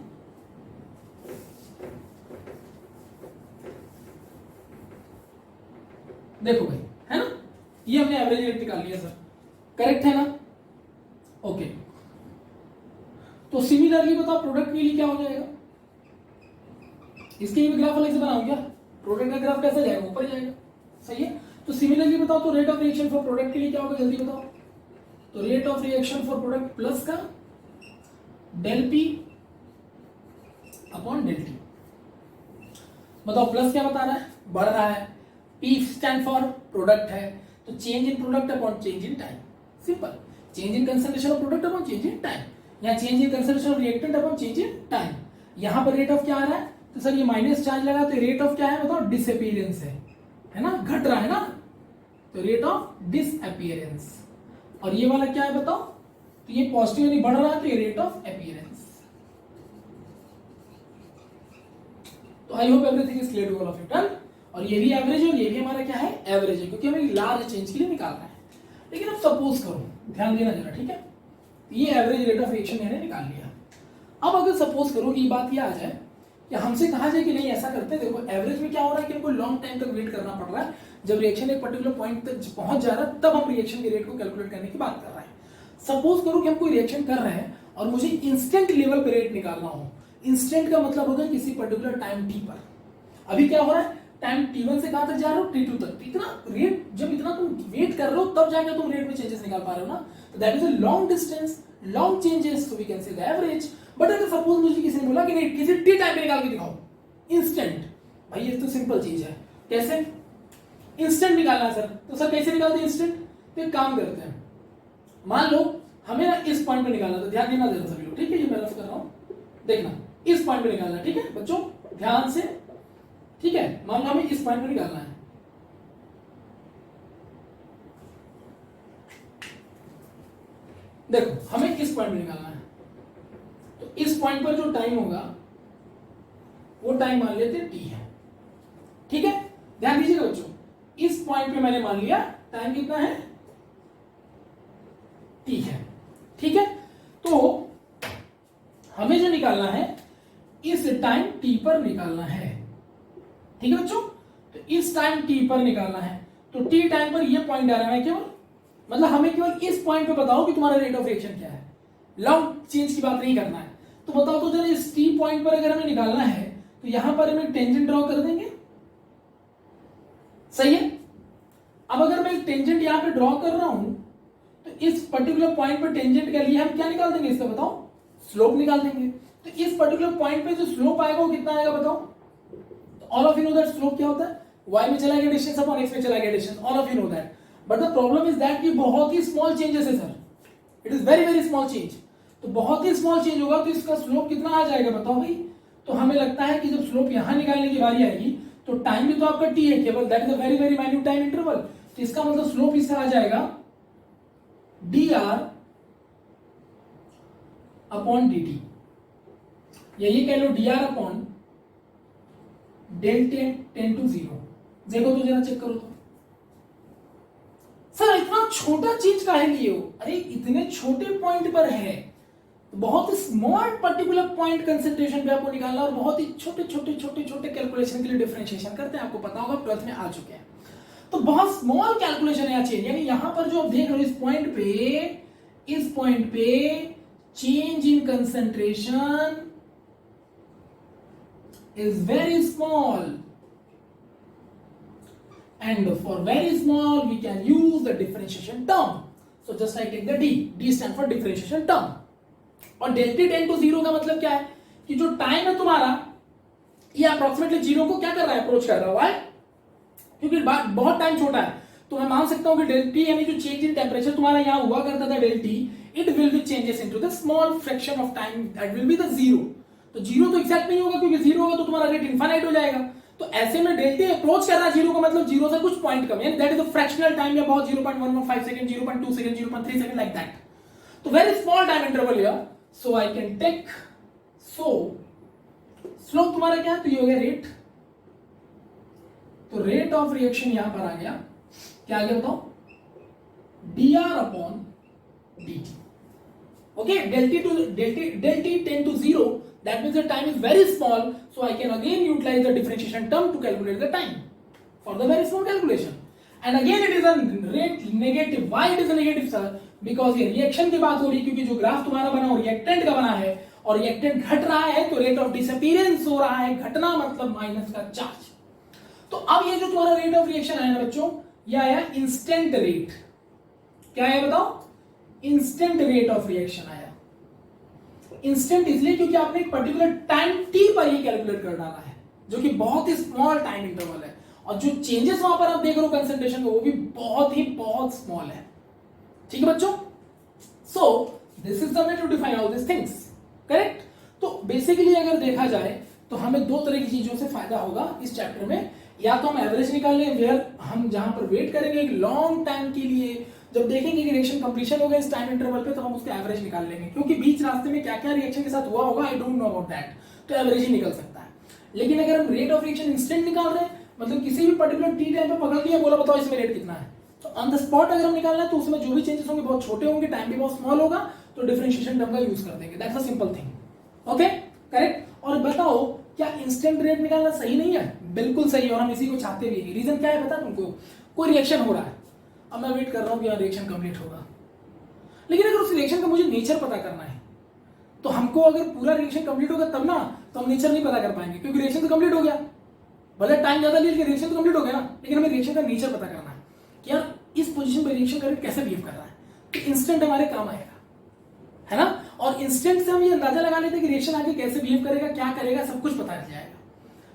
देखो भाई, है ना, ये हमने एवरेज रेट निकाल लिया सर, करेक्ट है ना? ओके, तो सिमिलरली बताओ प्रोडक्ट के लिए क्या हो जाएगा? इसके लिए ग्राफ अलग से बनाऊं क्या? प्रोडक्ट का ग्राफ कैसा जाएगा? ऊपर जाएगा, सही है। तो सिमिलरली बताओ, तो rate of reaction for product के लिए क्या होगा? जल्दी बताओ। तो rate of reaction for product plus का del P upon del T. बताओ प्लस क्या बता रहा है? बढ़ रहा है। P स्टैंड फॉर प्रोडक्ट है, तो change in product upon change in time, simple. Change in concentration of product upon change in time, या change in concentration of reactant upon change in time. यहां पर रेट ऑफ क्या आ रहा है? तो sir ये माइनस चार्ज लगा, तो रेट ऑफ क्या है बताओ? डिसअपीयरेंस है ना, घट रहा है ना, तो रेट ऑफ डिसअपीयरेंस। और ये वाला क्या है बताओ? तो ये पॉजिटिवली बढ़ रहा है, तो ये रेट ऑफ अपीयरेंस। तो I hope everything is clear to all of you. Done. और ये भी एवरेज है और ये भी हमारा क्या है? एवरेज है, क्योंकि हमें लार्ज चेंज के लिए निकालना है। लेकिन अब सपोज करो, ध्यान देना जरा, ठीक है, ये एवरेज रेट ऑफ रिएक्शन मैंने निकाल लिया। अब अगर सपोज करो कि बात ये आ जाए कि हमसे कहा जाए कि नहीं ऐसा करते, देखो एवरेज में क्या हो रहा है कि हमको लॉन्ग टाइम तक वेट करना पड़ रहा है, जब रिएक्शन एक पर्टिकुलर पॉइंट तक पहुंच जा रहा है तब हम रिएक्शन के रेट को कैलकुलेट करने की बात कर रहे हैं। सपोज करो कि हम कोई रिएक्शन कर रहे हैं और मुझे इंस्टेंट लेवल पे रेट निकालना हो। इंस्टेंट का मतलब होगा किसी पर्टिकुलर टाइम टी पर। अभी क्या हो रहा है? टाइम t1 से कहां तक जा रहे हो? t2 तक। इतना रेट, जब इतना तुम वेट कर रहे हो तब जाकर तुम रेट में चेंजेस निकाल पा रहे हो ना, तो that is a long distance, long changes, so we can say the average. But अगर सपोज मुझे किसी ने बोला कि नहीं किसी टी टाइम पे निकाल के दिखाओ इंस्टेंट, भाई ये तो सिंपल चीज है। कैसे इंस्टेंट निकालना है सर? तो सर कैसे निकालते हैं इंस्टेंट? तो एक काम करते हैं, मान लो हमें ना इस पॉइंट पे निकालना, तो ध्यान देना जरा सभी लोग, ठीक है, ये मैं रफ कर रहा हूं, देखना इस पॉइंट पे निकालना है, ठीक है बच्चों, ध्यान से, ठीक है। मान लो हमें इस पॉइंट पे निकालना है, देखो हमें इस पॉइंट पे निकालना है, तो इस पॉइंट पर जो टाइम होगा वो टाइम मान लेते टी है, ठीक है। ध्यान दीजिएगा बच्चों, इस पॉइंट पे मैंने मान लिया टाइम कितना है? टी है, ठीक है। तो हमें जो निकालना है इस टाइम टी पर निकालना है, ठीक है बच्चों। तो इस टाइम टी पर निकालना है, तो टी टाइम पर ये पॉइंट आ रहा है केवल, मतलब हमें केवल इस पॉइंट पे बताओ कि तुम्हारा रेट ऑफ रिएक्शन क्या है, लॉन्ग चेंज की बात नहीं करना है। तो बताओ तो जरा इस टी पॉइंट पर अगर हमें निकालना है तो यहां पर हमें टेंजेंट ड्रॉ कर देंगे, सही है। अब अगर मैं टेंजेंट यहाँ पे ड्रॉ कर रहा हूं तो इस पर्टिकुलर पॉइंट पर टेंजेंट के लिए हम क्या निकाल देंगे, इसका बताओ, स्लोप निकाल देंगे। तो इस पर्टिकुलर पॉइंट पे जो स्लोप आएगा वो कितना आएगा बताओ। तो all of you know that slope क्या होता है, y में चला गया डिस्टेंस अपॉन x में चला गया distance, all of you know that. But the problem is that कि बहुत ही स्मॉल चेंजेस है sir, it is very very small change. तो बहुत ही स्मॉल चेंज होगा तो इसका स्लोप कितना आ जाएगा बताओ भाई। तो हमें लगता है कि जब स्लोप यहां निकालने की बारी आएगी तो टाइम भी तो आपका t है केवल, that is a very very minute time interval. तो इसका मतलब स्लोप इसका आ जाएगा dr अपॉन dt, यही कह लो dr upon delta tends to 0। देखो तो जरा चेक करो तो सर इतना छोटा चीज काहे लिए हो, अरे इतने छोटे पॉइंट पर है, बहुत स्मॉल पर्टिकुलर पॉइंट कंसंट्रेशन पे आपको निकालना और बहुत ही छोटे छोटे छोटे छोटे कैलकुलेशन के लिए डिफरेंशिएशन करते हैं, आपको पता होगा 12th में आ चुके हैं। तो बहुत स्मॉल कैलकुलेशन है चेंज, यानी यहां पर जो आप देख रहे हो इस पॉइंट पे change in concentration is very small and for very small we can use the differentiation term. So just I take the d stand for differentiation term। और डेल्टा टेन टू 0 का मतलब क्या है कि जो टाइम है तुम्हारा ये अप्रोक्सीमेटली 0 को क्या कर रहा है, अप्रोच कर रहा है, क्योंकि बहुत टाइम छोटा है। तो मैं मान सकता हूं कि डेल्टा टी यानी जो चेंज इन टेम्परेचर तुम्हारा यहां हुआ करता था delta T, it will B changes into the small fraction of time that will be the 0। तो 0 तो एग्जैक्ट नहीं होगा क्योंकि 0 होगा तो तुम्हारा रेट इनफाइनाइट हो जाएगा। तो ऐसे में डेल्टा अप्रोच कर रहा है 0 का मतलब 0 से कुछ पॉइंट कम, यानी that is a fractional time या बहुत 0.115 second, 0.2 second, 0.3 second like that. तो very small time interval here, so I can take, so slope तुम्हारा क्या है, तो ये हो गया रेट। तो रेट ऑफ रिएक्शन यहां पर आ गया, क्या आ गया बताओ, dr upon dt। Okay, delta tends to 0, that means the time is very small, so I can again utilize the differentiation term to calculate the time for the very small calculation। and again it is a rate negative। why it is a negative sir, because ये reaction की बात हो रही है, क्योंकि जो graph तुम्हारा बना वो रिएक्टेंट का बना है और रिएक्टेंट घट रहा है तो रेट ऑफ डिसअपीयरेंस हो रहा है, घटना मतलब माइनस का चार्ज। तो अब ये जो तुम्हारा रेट ऑफ रिएक्शन आया ना बच्चों, ये आया इंस्टेंट रेट। क्या है बताओ, इंस्टेंट रेट ऑफ रिएक्शन आया। इंस्टेंट इसलिए क्योंकि आपने एक पर्टिकुलर टाइम टी पर ये कैलकुलेट कर डाला है, जो कि बहुत ही स्मॉल टाइम इंटरवल है, और जो चेंजेस वहां पर आप देख रहे हो कंसंट्रेशन को, वो भी बहुत स्मॉल है। ठीक है बच्चों, so this is the way to define all this things, correct. तो बेसिकली अगर देखा जाए तो हमें दो तरह की चीजों से फायदा होगा इस चैप्टर में। या तो हम एवरेज निकाल लें, वेयर हम जहां पर वेट करेंगे एक लॉन्ग टाइम के लिए, जब देखेंगे कि रिएक्शन कंप्लीशन हो गया इस टाइम इंटरवल पे, तो हम उसका एवरेज निकाल लेंगे, क्योंकि बीच रास्ते में क्या क्या रिएक्शन के साथ हुआ होगा I don't know about that, तो एवरेज ही निकल सकता है। लेकिन अगर हम रेट ऑफ रिएक्शन इंस्टेंट निकाल रहे हैं, मतलब किसी भी पर्टिकुलर टी टाइम पे पकड़ लिया, बोला बताओ इसमें रेट कितना है, तो ऑन द स्पॉट अगर हम निकालना है तो उसमें जो भी चेंजेस होंगे बहुत छोटे होंगे, टाइम भी बहुत स्मॉल होगा, तो डिफरेंशिएशन टर्म का यूज कर देंगे। That's a simple thing. Okay, correct. और बताओ क्या इंस्टेंट रेट निकालना सही नहीं है? बिल्कुल सही है, और हम इसी को चाहते भी हैं। रीजन क्या है पता तुमको? कोई रिएक्शन हो रहा है, अब मैं वेट कर रहा हूं कि यार रिएक्शन कंप्लीट होगा, लेकिन अगर उस रिएक्शन का मुझे नेचर पता करना है, तो हमको अगर पूरा रिएक्शन कंप्लीट होगा तब ना, तो हम नेचर नहीं पता कर पाएंगे, क्योंकि रिएक्शन तो कंप्लीट हो गया, भले टाइम ज्यादा ले, रिएक्शन तो कंप्लीट हो गया ना, लेकिन हमें रिएक्शन का नेचर पता करना है कि यार इस पोजीशन पे रिएक्शन करके कैसे बिहेव कर रहा है, तो इंस्टेंट हमारे काम आएगा, है ना। और इंस्टेंट से हम ये अंदाजा लगा लेते हैं कि रिएक्शन आगे कैसे बिहेव करेगा, क्या करेगा, सब कुछ पता चल जाएगा।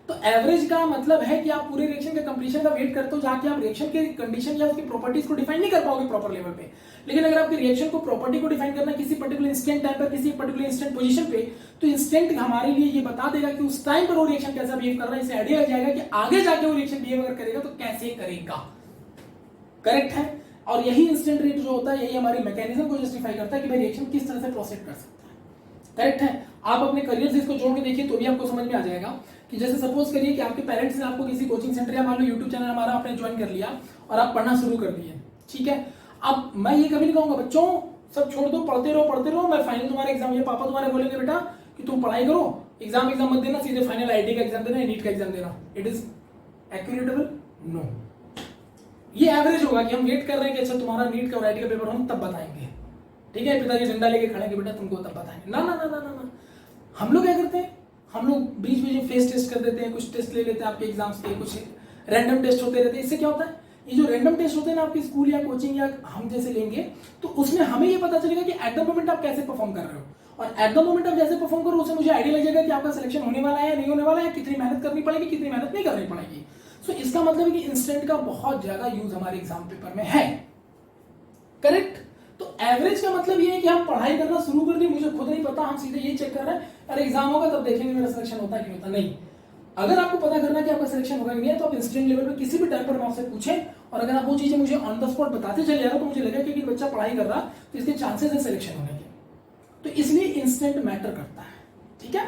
तो एवरेज का मतलब है कि आप पूरे रिएक्शन के कंप्लीशन का वेट करते हो, जाके आप रिएक्शन के कंडीशन या उसकी प्रॉपर्टीज को डिफाइन नहीं कर पाओगे प्रॉपर लेवल पे। लेकिन अगर आपके रिएक्शन को प्रॉपर्टी को डिफाइन करना किसी पर्टिकुलर इंस्टेंट टाइम पर, किसी पर्टिकुलर इंस्टेंट पोजीशन पे, तो इंस्टेंट हमारे लिए ये बता देगा कि उस टाइम पर वो रिएक्शन कैसा बिहेव कर रहा है। इससे आइडिया लग जाएगा कि आगे जाके वो रिएक्शन बिहेव अगर करेगा तो कैसे करेगा। करेक्ट है। और यही इंस्टेंट रेट जो होता है, यही हमारी मैकेनिज्म को जस्टिफाई करता है कि भाई रिएक्शन किस तरह से प्रोसीड कर सकता है। करेक्ट है। आप अपने करियर से इसको जोड़ के देखिए तो भी आपको समझ में आ जाएगा कि जैसे सपोज करिए कि आपके पेरेंट्स ने आपको किसी कोचिंग सेंटर या मान लो यूट्यूब चैनल हमारा आपने ज्वाइन कर लिया और आप पढ़ना शुरू कर दिए, ठीक है। अब मैं ये कभी नहीं कहूंगा बच्चों सब छोड़ दो, पढ़ते रहो, मैं फाइनल तुम्हारा एग्जाम, ये पापा तुम्हारे बोलेंगे बेटा कि तुम पढ़ाई करो, एग्जाम मत देना, सीधे फाइनल आईआईटी का एग्जाम देना, नीट का एग्जाम देना। It is accurateable? नो। ये एवरेज होगा कि हम वेट कर रहे हैं कि अच्छा तुम्हारा नीट का और आईआईटी का पेपर हम तब बताएंगे, ठीक है, पिताजी झंडा लेके खड़े कि बेटा तुमको तब बताएंगे। ना ना ना ना ना, हम लोग क्या करते हैं, हम लोग बीच में फेस टेस्ट कर देते हैं, कुछ टेस्ट ले लेते हैं आपके एग्जाम्स के, कुछ रैंडम टेस्ट होते रहते हैं। इससे क्या होता है ये जो रैंडम टेस्ट होते हैं ना आपके स्कूल या कोचिंग या हम जैसे लेंगे, तो उसमें हमें ये पता चलेगा कि एट द मोमेंट आप कैसे परफॉर्म कर रहे हो, और एट द मोमेंट आप जैसे परफॉर्म करो उससे मुझे आइडिया लग जाएगा कि आपका सिलेक्शन होने वाला है या नहीं होने वाला है, कितनी मेहनत करनी पड़ेगी, कितनी मेहनत नहीं करनी पड़ेगी। सो इसका मतलब है कि इंस्टेंट का बहुत ज्यादा यूज हमारे एग्जाम पेपर में है, करेक्ट। तो एवरेज का मतलब ये है कि हम पढ़ाई करना शुरू कर दी, मुझे खुद नहीं पता, हम सीधे ये चेक कर रहे हैं अरे एग्जाम होगा तब देखेंगे मेरा सिलेक्शन होता है कि होता नहीं। अगर आपको पता करना है कि आपका सिलेक्शन होगा नहीं है, तो आप इंस्टेंट लेवल पे किसी भी टाइम पर आपसे पूछें, और अगर आप वो चीजें मुझे ऑन द स्पॉट बताते चले जा रहे हो तो मुझे लगा कि बच्चा पढ़ाई कर रहा तो इसके चांसेस है सिलेक्शन होने के। तो इसलिए इंस्टेंट मैटर करता है, ठीक है।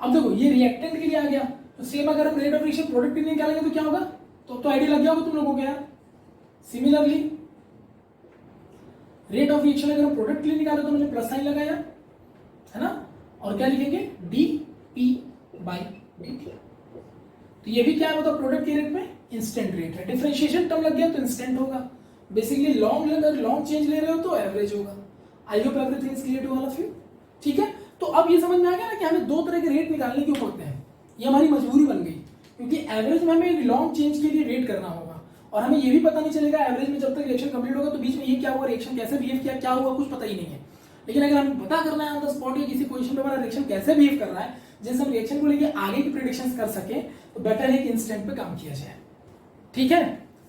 अब देखो ये रिएक्टेंट के लिए आ गया, तो सेम अगर हम रेट ऑफ रिएक्शन प्रोडक्ट के लिए निकालेंगे तो क्या होगा, तो आइडिया लग गया होगा तुम लोगों को यार। सिमिलरली रेट ऑफ रिएक्शन अगर हम प्रोडक्ट के लिए निकाले तो मुझे प्लस साइन लगाया है ना, और क्या लिखेंगे D P by D T. तो ये भी क्या है मतलब प्रोडक्ट के रेट में इंस्टेंट रेट है, डिफरेंशिएशन टर्म लग गया तो इंस्टेंट होगा। बेसिकली लॉन्ग चेंज ले रहे हो तो एवरेज होगा। I hope everything is clear to all of you, ठीक है। तो अब ये समझ में आ गया ना कि हमें दो तरह के रेट निकालने क्यों पड़ते हैं, ये हमारी मजबूरी बन गई, क्योंकि एवरेज में हमें लॉन्ग चेंज के लिए रेट करना होगा, और हमें ये भी पता नहीं चलेगा एवरेज में जब तक रिएक्शन कंप्लीट होगा तो बीच में ये क्या हुआ, रिएक्शन कैसे बिहेव किया, क्या हुआ कुछ पता ही नहीं है। लेकिन अगर हमें पता करना है ऑन द स्पॉट या किसी पोजीशन पे हमारा रिएक्शन कैसे बिहेव कर रहा है, जिससे हम रिएक्शन को लेकर आगे की प्रेडिक्शंस कर सके, तो बेटर है कि इंस्टेंट पे काम किया जाए, ठीक है।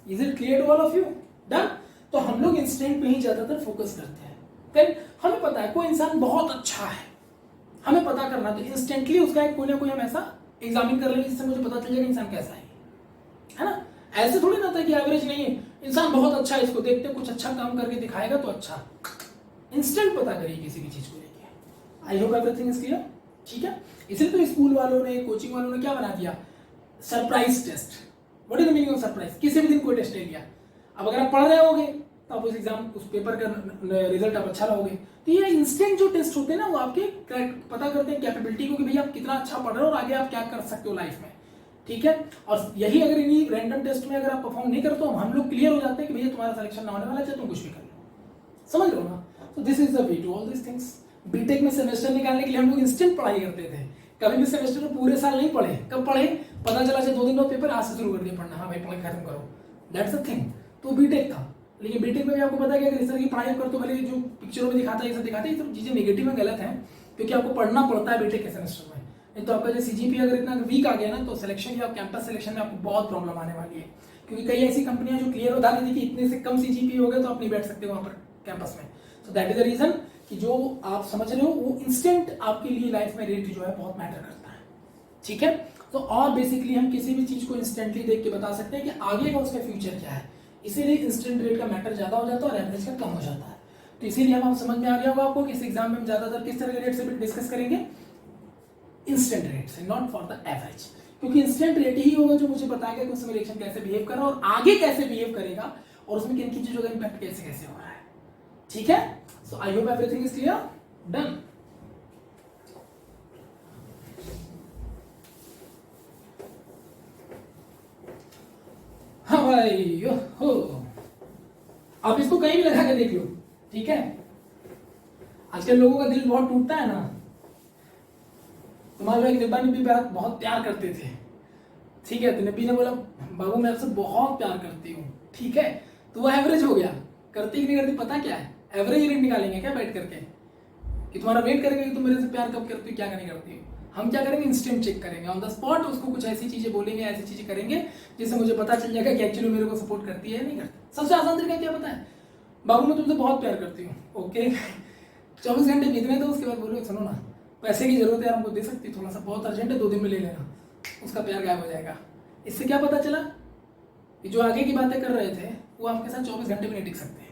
Is it clear to all of you, done. तो हम लोग इंस्टेंट पे ही ज्यादातर फोकस करते हैं। फिर हमें पता है कोई इंसान बहुत अच्छा है, हमें पता करना, तो इंस्टेंटली उसका एक कोई ना कोई हम ऐसा एग्जामिन कर लेंगे जिससे मुझे पता चल जाएगा इंसान कैसा है ना। ऐसे थोड़ी ना था कि एवरेज नहीं है, इंसान बहुत अच्छा है, इसको देखते कुछ अच्छा काम करके दिखाएगा तो अच्छा। इंस्टेंट पता करिए किसी भी चीज को लेके। आई होप एवरीथिंग इज क्लियर, ठीक है। इसलिए तो स्कूल वालों ने कोचिंग वालों ने क्या बना दिया, surprise test. What is the meaning of surprise, किसी भी दिन कोई टेस्ट ले लिया। अब अगर आप पढ़ रहे होगे तो आप उस एग्जाम उस पेपर का रिजल्ट आप अच्छा लाओगे। तो ये इंस्टेंट जो टेस्ट होते हैं ना वो आपके पता करते हैं कैपेबिलिटी को कि भैया आप कितना अच्छा पढ़ रहे हो और आगे आप क्या कर सकते हो लाइफ में, ठीक है। और यही अगर इन्हीं रैंडम टेस्ट में अगर आप परफॉर्म नहीं करते हो, हम लोग क्लियर हो जाते हैं कि भैया तुम्हारा सिलेक्शन ना होने वाला है, तुम कुछ भी कर लो, समझ लो ना। तो this is the way to all this things. B Tech में सेमेस्टर निकालने के लिए हम लोग इंस्टेंट पढ़ाई करते थे, कभी भी सेमेस्टर में पूरे साल नहीं पढ़े। कब पढ़े, पता चला 2 दिन बाद पेपर, आज से शुरू कर दिया पढ़ना, हाँ भाई पढ़ाई खत्म करो, दैट्स द थिंग। तो बीटेक था, लेकिन बीटेक में भी आपको पता है कि अगर इस तरह की पढ़ाई करते हो, भले जो पिक्चरों में दिखाता है ये सब दिखाते हैं, ये सब चीजें नेगेटिव में गलत है, क्योंकि आपको पढ़ना पड़ता है बीटेक के सेमेस्टर में। नहीं तो आपका जो सीजीपी अगर इतना वीक आ गया ना, तो सिलेक्शन या कैंपस सिलेक्शन में आपको बहुत प्रॉब्लम आने वाली है, क्योंकि कई ऐसी कंपनियां जो क्लियर बता देती कि इतने से कम सीजीपी हो गए तो आप नहीं बैठ सकते वहां पर कैंपस में। So that is the reason कि जो आप समझ रहे हो वो इंस्टेंट आपके लिए लाइफ में रेट जो है बहुत मैटर करता है, ठीक है। तो और बेसिकली हम किसी भी चीज को इंस्टेंटली देख के बता सकते हैं कि आगे का उसका फ्यूचर क्या है, इसीलिए इंस्टेंट रेट का मैटर ज्यादा हो जाता है और एवरेज का कम हो जाता है। तो इसीलिए हम समझ में आ गया होगा आपको कि इस एग्जाम में हम ज्यादातर किस तरह के रेट से डिस्कस करेंगे, इंस्टेंट रेट से, नॉट फॉर द एवरेज, क्योंकि इंस्टेंट रेट ही होगा जो मुझे बताएगा कि उसमें रिएक्शन कैसे बिहेव कर रहा है और आगे कैसे बिहेव करेगा और उसमें किन किन चीजों का इंपैक्ट कैसे कैसे हो रहा है, ठीक है। So I hope everything is clear, done. हाँ भाई हो, आप इसको कहीं भी लगा के देख लो, ठीक है। आजकल लोगों का दिल बहुत टूटता है ना। तुम्हारे एक निब्बा निब्बी बहुत प्यार करते थे, ठीक है। तो निब्बी ने बोला बाबू मैं आपसे बहुत प्यार करती हूँ, ठीक है। तो वो एवरेज हो गया, करती कि नहीं करती पता क्या है, एवरेज रेट निकालेंगे क्या बैठ करके कि तुम्हारा वेट करेंगे कि तुम मेरे से प्यार कब करती हो, क्या नहीं करती हो। हम क्या करेंगे, इंस्टेंट चेक करेंगे ऑन द स्पॉट, उसको कुछ ऐसी चीजें बोलेंगे, ऐसी चीजें करेंगे जिससे मुझे पता चल जाएगा कि एक्चुअली मेरे को सपोर्ट करती है या नहीं करती। सबसे आसान तरीका क्या पता है, बाबू मैं तुमसे बहुत प्यार करती हूँ, ओके 24 घंटे बीतने दो, उसके बाद बोलो सुनो ना पैसे की जरूरत है हमको दे सकती, थोड़ा सा बहुत अर्जेंट है 2 दिन में ले लेना, उसका प्यार गायब हो जाएगा। इससे क्या पता चला कि जो आगे की बातें कर रहे थे वो आपके साथ 24 घंटे भी नहीं टिक सकते।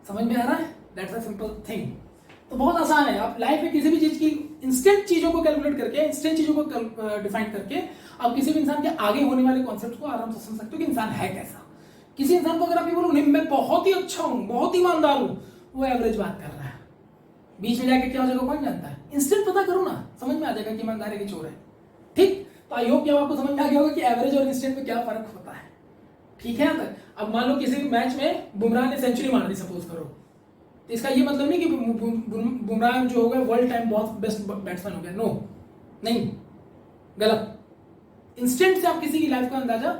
समझ में आ रहा है, दैट्स अ सिंपल थिंग। तो बहुत आसान है, आप लाइफ में किसी भी चीज की इंस्टेंट चीजों को कैलकुलेट करके, इंस्टेंट चीजों को डिफाइन करके आप किसी भी इंसान के आगे होने वाले कॉन्सेप्ट को आराम से समझ सकते हो कि इंसान है कैसा। किसी इंसान को अगर आप ये बोलो नहीं मैं बहुत ही अच्छा हूं, बहुत ईमानदार हूं, वो एवरेज बात कर रहा है, बीच में जाके क्या हो जाएगा कौन जानता है। इंस्टेंट पता करो ना, समझ में आ जाएगा कि ईमानदारी की चोर है, ठीक। तो आई होप कि आपको समझ में आ गया होगा कि एवरेज और इंस्टेंट में क्या फर्क होता है, ठीक है। अब मान लो किसी भी मैच में बुमराह ने सेंचुरी मार दी सपोज करो, तो इसका ये मतलब नहीं कि बुमराह जो हो गया वर्ल्ड टाइम बहुत बेस्ट बैट्समैन हो गया, नो नहीं, गलत। इंस्टेंट से आप किसी की लाइफ का अंदाजा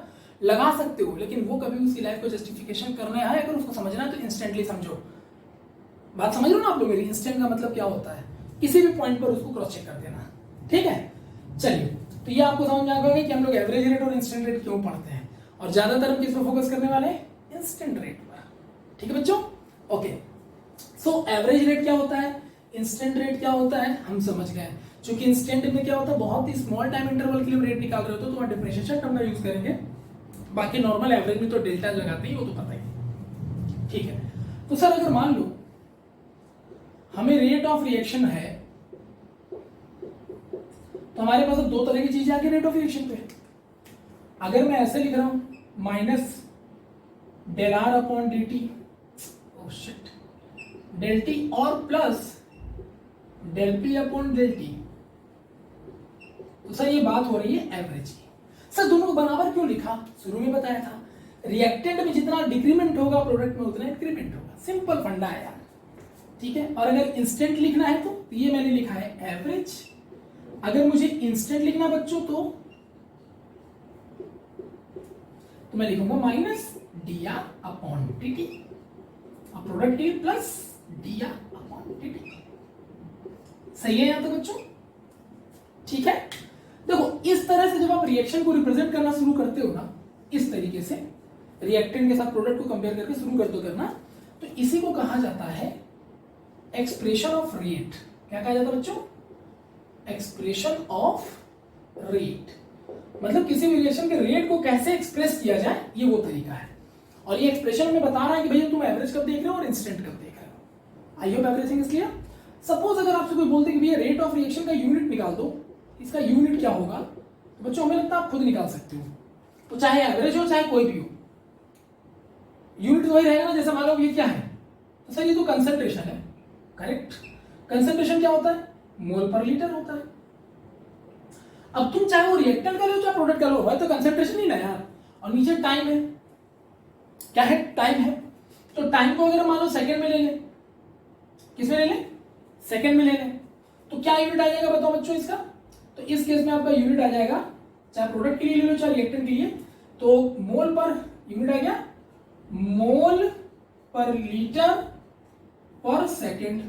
लगा सकते हो, लेकिन वो कभी उसकी लाइफ को जस्टिफिकेशन करना है, अगर उसको समझना है तो इंस्टेंटली समझो। बात समझ लो ना आप लोग मेरी? इंस्टेंट का मतलब क्या होता है? किसी भी पॉइंट पर उसको क्रॉस चेक कर देना, ठीक है। चलिए, तो ये आपको समझ में आ गया कि हम लोग एवरेज रेट और इंस्टेंट रेट क्यों पढ़ते हैं, और ज्यादातर हम किस पर फोकस करने वाले हैं? इंस्टेंट रेट पर, ठीक है बच्चों। ओके, सो एवरेज रेट क्या होता है, इंस्टेंट रेट क्या होता है, हम समझ गए। क्योंकि इंस्टेंट में क्या होता है, बहुत ही स्मॉल टाइम इंटरवल के लिए रेट निकाल रहे हो तो वहां डिफरेंशिएशन टर्म का यूज करेंगे, बाकी नॉर्मल एवरेज में तो डेल्टा लगाते ही, वो तो पता ही, ठीक है। तो सर अगर मान लो हमें रेट ऑफ रिएक्शन है, तो हमारे पास अब दो तरह की चीजें आ गई रेट ऑफ रिएक्शन पे। अगर मैं ऐसे लिख रहा हूं minus del R upon D T, oh shit, del T, और plus del P upon del T, तो सर ये बात हो रही है एवरेज की। सर दोनों को बराबर क्यों लिखा? शुरू में बताया था, रिएक्टेंट में जितना डिक्रीमेंट होगा प्रोडक्ट में उतना इंक्रीमेंट होगा, सिंपल फंडा है यार, ठीक है। और अगर इंस्टेंट लिखना है तो ये मैंने लिखा है एवरेज। अगर मुझे इंस्टेंट लिखना बच्चों तो मैं लिखूंगा minus D R upon T T, और प्रोडक्ट की plus D R upon T T. सही है यहां तक बच्चों? ठीक है। देखो इस तरह से जब आप रिएक्शन को रिप्रेजेंट करना शुरू करते हो ना, इस तरीके से रिएक्टेंट के साथ प्रोडक्ट को कंपेयर करके शुरू करते हो करना, तो इसी को कहा जाता है एक्सप्रेशन ऑफ रेट। क्या कहा जाता है बच्चों? Expression of rate. मतलब किसी भी रिएक्शन के रेट को कैसे एक्सप्रेस किया जाए, ये वो तरीका है। और ये एक्सप्रेशन हमें बता रहा है कि भैया तुम एवरेज कब देख रहे हो और इंस्टेंट कब देख रहे हो। आई hope everything is clear. Suppose अगर आपसे कोई बोलते कि भैया रेट ऑफ रिएक्शन का यूनिट निकाल दो, इसका यूनिट क्या होगा, तो बच्चों हमें लगता है आप खुद निकाल सकते हो, तो चाहे एवरेज हो चाहे कोई भी हो, यूनिट तो वही रहेगा ना। जैसे मान लो ये क्या है, तो सर ये तो कंसंट्रेशन है, करेक्ट। कंसंट्रेशन क्या होता है? मोल पर लीटर होता है। अब तुम चाहे वो रिएक्टेंट का लो चाहे प्रोडक्ट का लो, है तो कंसंट्रेशन ही ना यार। और नीचे टाइम है, क्या है? टाइम है। तो टाइम को अगर मान लो सेकंड में ले लें, किस में ले लें? सेकंड में ले लें, तो क्या यूनिट आ जाएगा बताओ बच्चों इसका? तो इस केस में आपका यूनिट आ जाएगा, चाहे प्रोडक्ट के लिए ले लो चाहे रिएक्टेंट के लिए, तो मोल पर यूनिट आ गया, मोल पर लीटर पर सेकंड।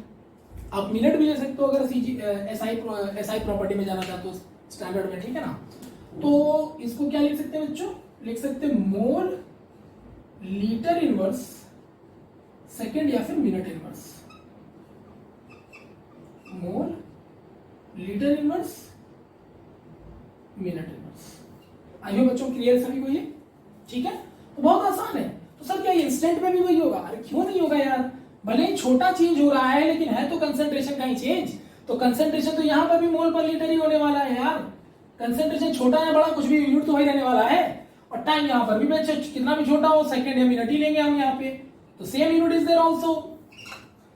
आप मिनट भी ले सकते हो अगर एसआई प्रॉपर्टी में जाना चाहते हो स्टैंडर्ड में, ठीक है ना। तो इसको क्या लिख सकते हैं बच्चों? लिख सकते हैं मोल लीटर इनवर्स सेकंड या फिर minute inverse, mole litre inverse minute inverse. I hope बच्चों क्लियर सभी को ये, ठीक है। तो बहुत आसान है। तो सर क्या इंस्टेंट में भी वही होगा? अरे क्यों नहीं होगा यार, भले ही छोटा चेंज हो रहा है लेकिन है तो कंसंट्रेशन का ही चेंज। तो कंसंट्रेशन तो यहां पर भी मोल पर लीटर ही होने वाला है यार। कंसंट्रेशन छोटा या बड़ा कुछ भी यूनिट तो वही रहने वाला है। और टाइम यहां पर भी बच्चे कितना भी छोटा हो, सेकंड या मिनट ही लेंगे हम यहाँ पे, तो same unit is there also.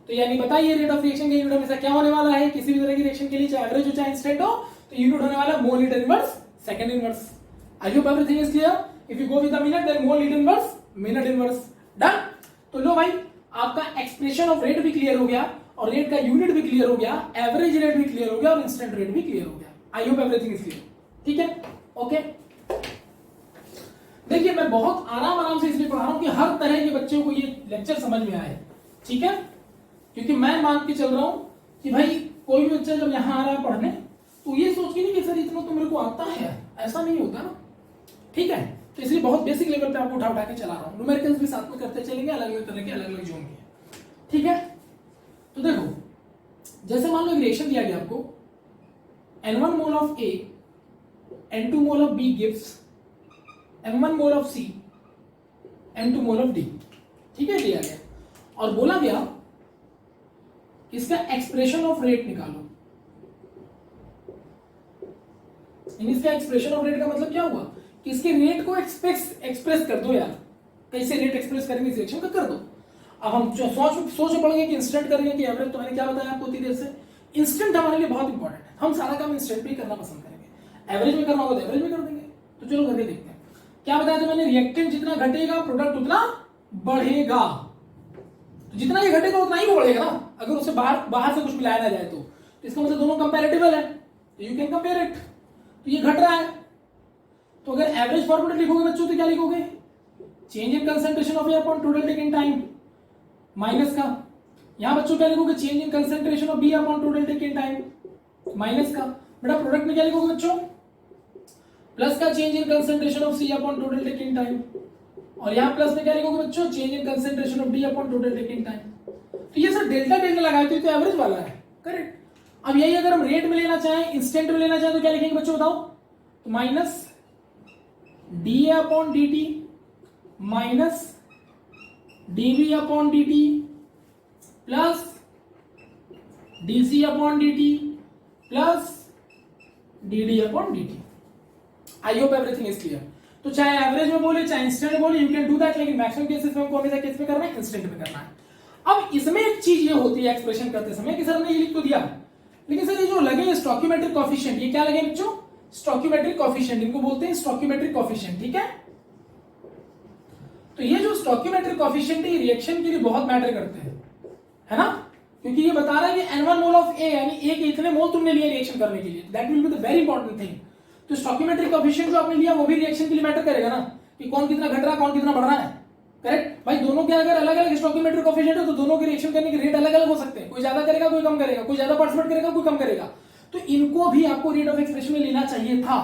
तो यानी बताइए रेट ऑफ रिएक्शन का यूनिट हमेशा क्या होने वाला है किसी भी तरह की रिएक्शन के लिए, चाहे एवरेज हो चाहे इंस्टेंट हो, तो यूनिट होने वाला mole litre inverse second inverse. I hope everything is clear. If you go with the minute then mole litre inverse minute inverse. Done. तो लो भाई, आपका एक्सप्रेशन ऑफ रेट भी क्लियर हो गया और रेट का यूनिट भी क्लियर हो गया, एवरेज रेट भी क्लियर हो गया और इंस्टेंट रेट भी क्लियर हो गया। आई होप एवरीथिंग इज क्लियर, ठीक है। ओके, देखिए मैं बहुत आराम से इसलिए पढ़ा रहा हूं कि हर तरह के बच्चों को ये लेक्चर समझ में आए, ठीक है। क्योंकि मैं मान के चल रहा हूं कि भाई कोई भी बच्चा जब यहां आ रहा है पढ़ने, तो ये सोच के नहीं कि सर इतना तो मेरे को आता है, ऐसा नहीं होता ना, ठीक है। तो इसलिए बहुत बेसिक लेवल पे आपको उठा के चला रहा हूं। न्यूमेरिकल्स भी साथ में करते चलेंगे, अलग अलग तरह के अलग अलग जोन के, ठीक है। तो देखो जैसे मान लो एक रिएक्शन दिया गया आपको, N1 mole of A, N2 mole of B gives M1 mole of C, M2 mole of D, ठीक है, दिया गया और बोला गया इसका एक्सप्रेशन ऑफ रेट निकालो। इसका एक्सप्रेशन ऑफ रेट का मतलब क्या हुआ कि इसके रेट को एक्सप्रेस कर दो यार। कैसे रेट एक्सप्रेस करेंगे इस रिएक्शन का, कर दो। अब हम सोच पड़ेंगे कि इंस्टेंट करेंगे कि एवरेज, तो मैंने क्या बताया आपको इतनी देर से, इंस्टेंट हमारे लिए बहुत इंपॉर्टेंट है। हम सारा काम इंस्टेंट भी करना पसंद करेंगे, एवरेज में करना होगा तो एवरेज में कर देंगे। तो चलो करके देखते हैं। क्या बताया था मैंने? रिएक्टेंट जितना घटेगा प्रोडक्ट उतना बढ़ेगा। तो जितना ये घटेगा उतना ही वो बढ़ेगा ना, अगर उसे बाहर से कुछ मिलाया ना जाए तो इसका मतलब दोनों कंपैरेटिबल है, तो यू कैन कंपेयर इट। तो ये घट रहा है तो अगर एवरेज फॉर्मूला लिखोगे बच्चों तो क्या लिखोगे, change in concentration of A upon total taken time minus का, यहां बच्चों क्या लिखोगे, change in concentration of B upon total taken time minus का, बेटा प्रोडक्ट में क्या लिखोगे बच्चों, प्लस का change in concentration of C upon total taken time, और यहां प्लस में क्या लिखोगे बच्चों, change in concentration of D upon total taken time. तो ये सर डेल्टा डेल्टा लगाए तो एवरेज वाला है, करेक्ट। अब यही अगर हम रेट में लेना चाहें, इंस्टेंट में लेना चाहें तो क्या लिखेंगे बच्चों बताओ, तो minus D A upon D T minus D B upon D T plus D C upon D T plus D D upon D T. I hope everything is clear. तो चाहे एवरेज में बोले चाहे इंस्टेंट में बोले, you can do that, लेकिन maximum cases में हमको हमेशा केस में करना है, इंस्टेंट में करना है। अब इसमें एक चीज ये होती है एक्सप्रेशन करते समय कि सर हमने ये लिख तो दिया, लेकिन सर ये जो लगे स्टोइकियोमेट्रिक कोएफिशिएंट, ये क्या लगे बच्चों, स्टोइकियोमेट्रिक कोएफिशिएंट, इनको बोलते हैं स्टोइकियोमेट्रिक कोएफिशिएंट, ठीक है। तो ये जो स्टोइकियोमेट्रिक कोएफिशिएंट है, ये रिएक्शन के लिए बहुत मैटर करते हैं, है ना, क्योंकि ये बता रहा है कि n1 मोल ऑफ ए, यानी ए के इतने मोल तुमने लिए रिएक्शन करने के लिए, that will be the very important thing. तो स्टोइकियोमेट्रिक कोएफिशिएंट जो आपने लिया वो भी रिएक्शन के लिए मैटर करेगा ना, कि कौन कितना घट रहा है, कौन कितना बढ़ रहा है, करेक्ट। भाई दोनों के अगर अलग अलग स्टोइकियोमेट्रिक कोएफिशिएंट हो तो दोनों के रिएक्शन करने के रेट अलग अलग हो सकते हैं, कोई ज्यादा करेगा कोई कम करेगा, कोई ज्यादा पार्टिसिपेट करेगा कोई कम करेगा। तो इनको भी आपको रेट ऑफ एक्सप्रेशन में लेना चाहिए था,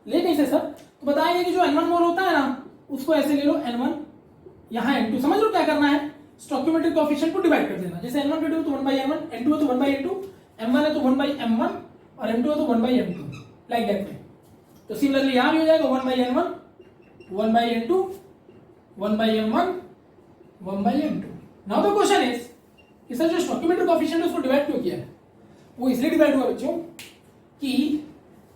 ले कैसे सर, तो बताएंगे कि जो n1 मोल होता है ना उसको ऐसे ले लो n1, यहां n2, समझ लो क्या करना है, स्टोइकियोमेट्रिक कोएफिशिएंट को डिवाइड कर देना, जैसे n1 n2 तो 1/n1, n2 है तो 1/n2, m1 है तो 1/m1 और m2 है तो 1/m2, लाइक दैट वे। तो सिमिलरली यहां भी हो जाएगा 1/n1 1/n2 1/m1 1/m2। Now the question is कि सर जो स्टोइकियोमेट्रिक कोएफिशिएंट है उसको डिवाइड क्यों किया है, वो इसलिए डिवाइड हुआ बच्चों कि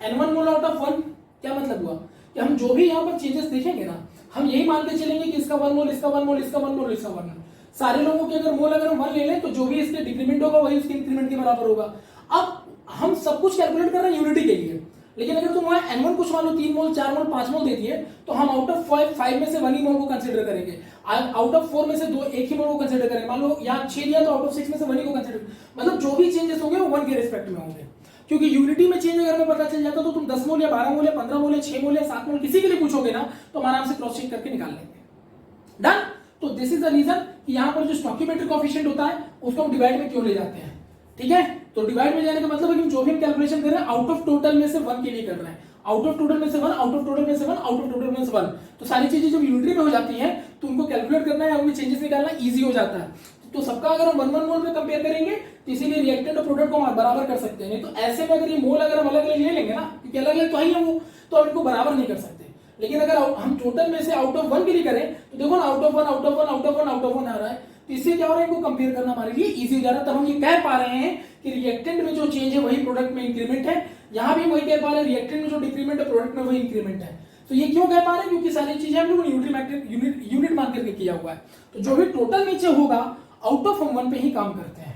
n1 मोल आउट ऑफ 1, क्या मतलब हुआ कि हम जो भी यहां पर चेंजेस देखेंगे ना, हम यही मानते चलेंगे कि इसका 1 मोल, इसका 1 मोल, इसका 1 मोल, इसका 1 मोल, सारे लोगों के अगर मोल अगर हम 1 ले लें तो जो भी इसके डिक्रीमेंट होगा वही उसके इंक्रीमेंट के बराबर होगा। अब हम सब कुछ कैलकुलेट कर रहे हैं यूनिटी के लिए, लेकिन अगर तुम वहां n1 कुछ मान लो 3 मोल 4 मोल 5 मोल देती है तो हम आउट ऑफ 5 में से 1 ही मोल को कंसीडर करेंगे, आउट ऑफ 4 में से 2 एक ही मोल को कंसीडर करेंगे। मान लो यहाँ 6 दिया तो आउट ऑफ 6 में से 1 ही को कंसीडर, मतलब जो भी चेंजेस होंगे वो 1 के रिस्पेक्ट में होंगे, क्योंकि यूनिटी में चेंज अगर हमें पता चल जाता तो तुम 10 मोल या 12 मोल या 15 मोल या 6 मोल या 7 मोल किसी के लिए पूछोगे ना तो हम आराम से क्रॉस चेक करके निकाल लेंगे। डन। तो दिस इज द रीजन कि यहाँ पर जो स्टोइकियोमेट्रिक कोएफिशिएंट होता है उसको हम डिवाइड में क्यों ले जाते हैं, ठीक है। तो डिवाइड में जाने का मतलब है कि जो भी हम कैलकुलेशन कर रहे हैं आउट ऑफ टोटल में से 1 के लिए कर रहे हैं, आउट ऑफ टोटल में से 1, आउट ऑफ टोटल में से 1, आउट ऑफ टोटल में से 1। तो सारी चीजें जब यूनिटरी में हो जाती हैं तो उनको कैलकुलेट करना है, उनमें चेंजेस निकालना इजी हो जाता है। तो सबका अगर हम 1 मोल में कंपेयर करेंगे तो इसीलिए रिएक्टेंट और प्रोडक्ट को हम बराबर कर सकते हैं, नहीं तो ऐसे में अगर ये मोल अगर हम अलग अलग ले लेंगे ना, क्योंकि अलग अलग तो ही है वो, तो हम इनको बराबर नहीं कर सकते। लेकिन अगर हम टोटल में से आउट ऑफ 1 के लिए करें तो देखो ना, out of 1 out of 1 out of 1 out of 1 आ रहा है, तो इससे क्या हो रहा है, इनको कंपेयर करना हमारे लिए इजी हो जा रहा है। तब हम ये कह पा रहे हैं कि रिएक्टेंट में जो चेंज है वही प्रोडक्ट में इंक्रीमेंट है, यहां भी वही कह पा रहे हैं रिएक्टेंट में जो डिक्रीमेंट है प्रोडक्ट में वही इंक्रीमेंट है। तो ये क्यों कह पा रहे हैं, क्योंकि सारी चीजें हम लोग यूनिट मान करके किया हुआ है। तो जो भी टोटल नीचे होगा आउट ऑफ हम 1 पे ही काम करते हैं,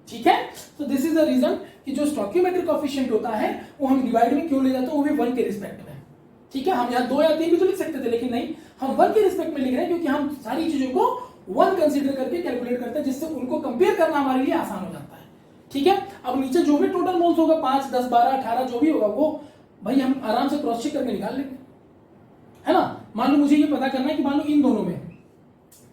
ठीक है। तो दिस इज द रीजन कि जो स्टोइकियोमेट्रिक कोएफिशिएंट होता है वो हम डिवाइड में क्यों ले जाते हैं, वो भी 1 के रिस्पेक्ट में, ठीक है। हम यहाँ 2 या 3 भी तो लिख सकते थे, लेकिन नहीं, हम 1 के रिस्पेक्ट में लिख रहे हैं क्योंकि हम सारी चीजों को 1 कंसीडर करके कैलकुलेट करते हैं, जिससे उनको कंपेयर करना हमारे लिए आसान हो जाता है, ठीक है। अब नीचे जो भी टोटल मोल्स होगा 5 10 12 18 जो भी होगा वो भाई हम आराम से क्रॉस चेक करके निकाल लेंगे, है ना। मान लो मुझे ये पता करना है कि मान लो इन दोनों में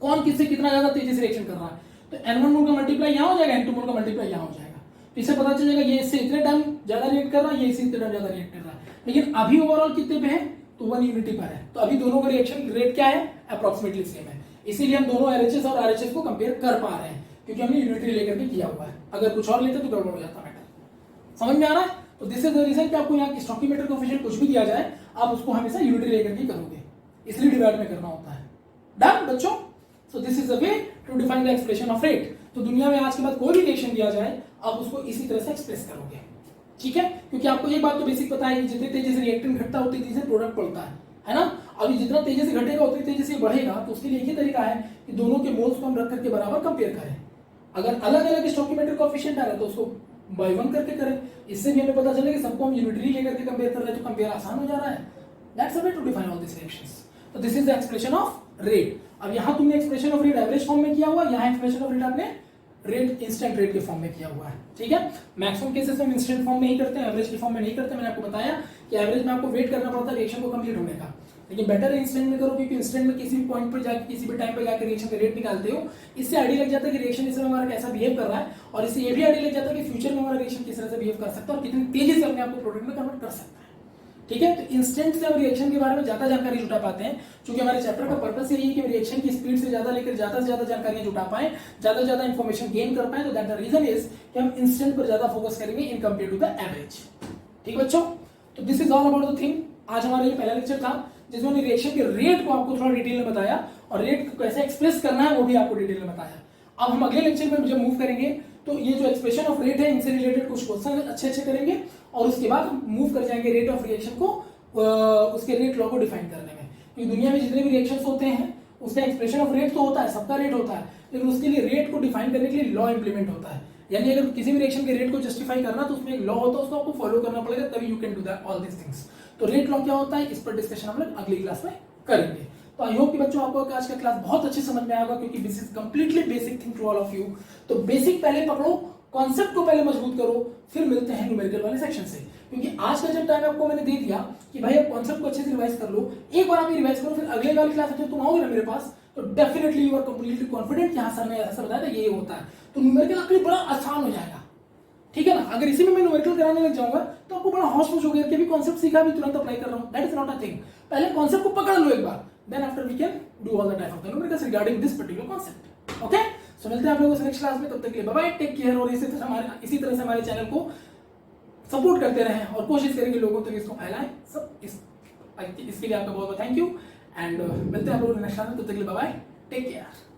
कौन किससे कितना ज्यादा तेजी से रिएक्शन कर रहा है, तो n1 मोल का मल्टीप्लाई यहां हो जाएगा, n2 मोल का मल्टीप्लाई यहां हो जाएगा, तो इससे पता चल जाएगा ये इससे इतने टाइम ज्यादा रिएक्ट कर रहा है, ये इससे इतने टाइम ज्यादा रिएक्ट कर रहा है। लेकिन अभी ओवरऑल कितने पे है, तो 1 यूनिटी पर है, तो अभी दोनों का रिएक्शन रेट क्या है, अप्रोक्सीमेटली सेम है, इसीलिए हम दोनों LHS और RHS को कंपेयर कर पा रहे हैं, क्योंकि हमने यूनिटरी लेकर के किया हुआ है। अगर कुछ और लेते तो गड़बड़ हो जाता मैटर, समझ में आ रहा है। तो दिस इज द रीजन कि आपको यहाँ स्टोइकियोमेट्रिक कोएफिशिएंट कुछ भी दिया जाए आप उसको हमेशा यूनिटरी लेकर के करोगे, इसलिए डिवाइड में करना होता है। डन बच्चों। So this is the way to define the expression of rate. तो दुनिया में आज के बाद कोई भी रिएक्शन दिया जाए आप उसको इसी तरह से एक्सप्रेस करोगे, ठीक है। क्योंकि आपको एक बात तो बेसिक पता है कि जितनी तेजी से रिएक्टेंट घटता है उतनी तेजी से प्रोडक्ट बढ़ता है ना। अभी जितना तेजी से घटेगा उतनी तेजी से बढ़ेगा, तो उसके लिए एक ही तरीका है कि दोनों के मोल्स को हम रख करके बराबर कंपेयर करें। अगर अलग अलग स्टोइकियोमेट्रिक कोएफिशिएंट आ रहा है तो उसको बाय 1 करके करें, इससे भी हमें पता चलेगा कि सबको हम यूनिटरी लेकर के कंपेयर कर रहे हैं तो कंपेयर आसान हो जा रहा है। That's a way to define all this reactions. तो this is the expression of rate. अब यहां तुमने expression of rate average form में किया हुआ, यहां एक्सप्रेशन ऑफ रेट आपने रेट इंस्टेंट रेट के फॉर्म में किया हुआ है, ठीक है। मैक्सिमम केसेस में हम इंस्टेंट फॉर्म में ही करते हैं, एवरेज के फॉर्म में नहीं करते। मैंने आपको बताया कि एवरेज में आपको वेट करना पड़ता है रिएक्शन को कंप्लीट होने का, लेकिन बेटर है इंस्टेंट में करो, क्योंकि इंस्टेंट में किसी भी पॉइंट पर जाकर किसी भी टाइम पर जाकर रिएक्शन का रेट निकालते हो, इससे आइडिया लग जाता है कि रिएक्शन इस समय हमारा कैसा बिहेव कर रहा है, और इससे ये भी आइडिया लग जाता है कि फ्यूचर में हमारा रिएक्शन किस तरह से बिहेव कर सकता है और कितनी तेजी से अपने आप को प्रोडक्ट में कन्वर्ट कर सकता है। ठीक है, तो इंस्टेंट से हम रिएक्शन के बारे में ज्यादा जानकारी जुटा पाते हैं, क्योंकि हमारे चैप्टर का पर्पस यही है कि रिएक्शन की स्पीड से ज्यादा लेकर ज्यादा से ज्यादा जानकारियां जुटा पाए, ज्यादा से ज्यादा इंफॉर्मेशन गेन कर पाए। तो दैट द रीजन इज कि हम इंस्टेंट पर ज्यादा फोकस करेंगे in compare to the average. ठीक बच्चों, तो this is all about the thing. आज हमारा ये पहला लेक्चर था जिसमें हमने रिएक्शन के रेट को आपको थोड़ा डिटेल में बताया और रेट को कैसे एक्सप्रेस करना है वो भी आपको डिटेल में बताया। अब हम अगले लेक्चर में जब मूव करेंगे तो ये जो एक्सप्रेशन ऑफ रेट है इनसे रिलेटेड कुछ क्वेश्चन अच्छे करेंगे, और उसके बाद हम मूव कर जाएंगे रेट ऑफ रिएक्शन को उसके रेट लॉ को डिफाइन करने में। क्योंकि दुनिया में जितने भी रिएक्शंस होते हैं उसका एक्सप्रेशन ऑफ रेट तो होता है, सबका रेट होता है, लेकिन उसके लिए रेट को डिफाइन करने के लिए लॉ इंप्लीमेंट होता है। यानी अगर किसी भी रिएक्शन के रेट को जस्टिफाई करना तो उसमें एक लॉ होता है, उसको आपको फॉलो करना पड़ेगा, तभी you can do that all this things. तो रेट लॉ क्या होता है इस पर डिस्कशन हम लोग अगली क्लास में करेंगे। तो आई होप कि बच्चों आपको आज का क्लास बहुत अच्छे समझ में आएगा, क्योंकि this is completely basic thing to all of you. तो बेसिक पहले पकड़ो, कॉन्सेप्ट को पहले मजबूत करो, फिर मिलते हैं न्यूमेरिकल वाले सेक्शन से। क्योंकि आज का जब टाइम आपको मैंने दे दिया कि भाई आप कॉन्सेप्ट को अच्छे से रिवाइज कर लो, एक बार आप ये रिवाइज करो, फिर अगले वाली क्लास में जब तुम आओगे ना मेरे पास तो definitely you are completely confident, यहाँ सर ने ऐसा बताया था ये होता है, तो न्यूमेरिकल आपके लिए बड़ा आसान हो जाएगा। ठीक है ना, अगर इसी में मैं न्यूमेरिकल कराने लग जाऊंगा तो आपको बड़ा होश हो गया कि अभी कॉन्सेप्ट सीखा भी तुरंत अप्लाई कर रहा हूं, that is not a thing. पहले कॉन्सेप्ट को पकड़ लो एक बार, then after we can do all the type of the numericals regarding this particular concept. Okay, so मिलते हैं आप लोगों से नेक्स्ट क्लास में, तब तक के लिए बाय बाय, टेक केयर। और इसी तरह से हमारे चैनल को सपोर्ट करते रहें और कोशिश करेंगे लोगों तक इसको फैलाएं सब। इसके लिए आपका बहुत बहुत थैंक यू, एंड मिलते हैं आप लोगों नेक्स्ट क्लास में, तब तक के लिए बाय बाय, टेक केयर।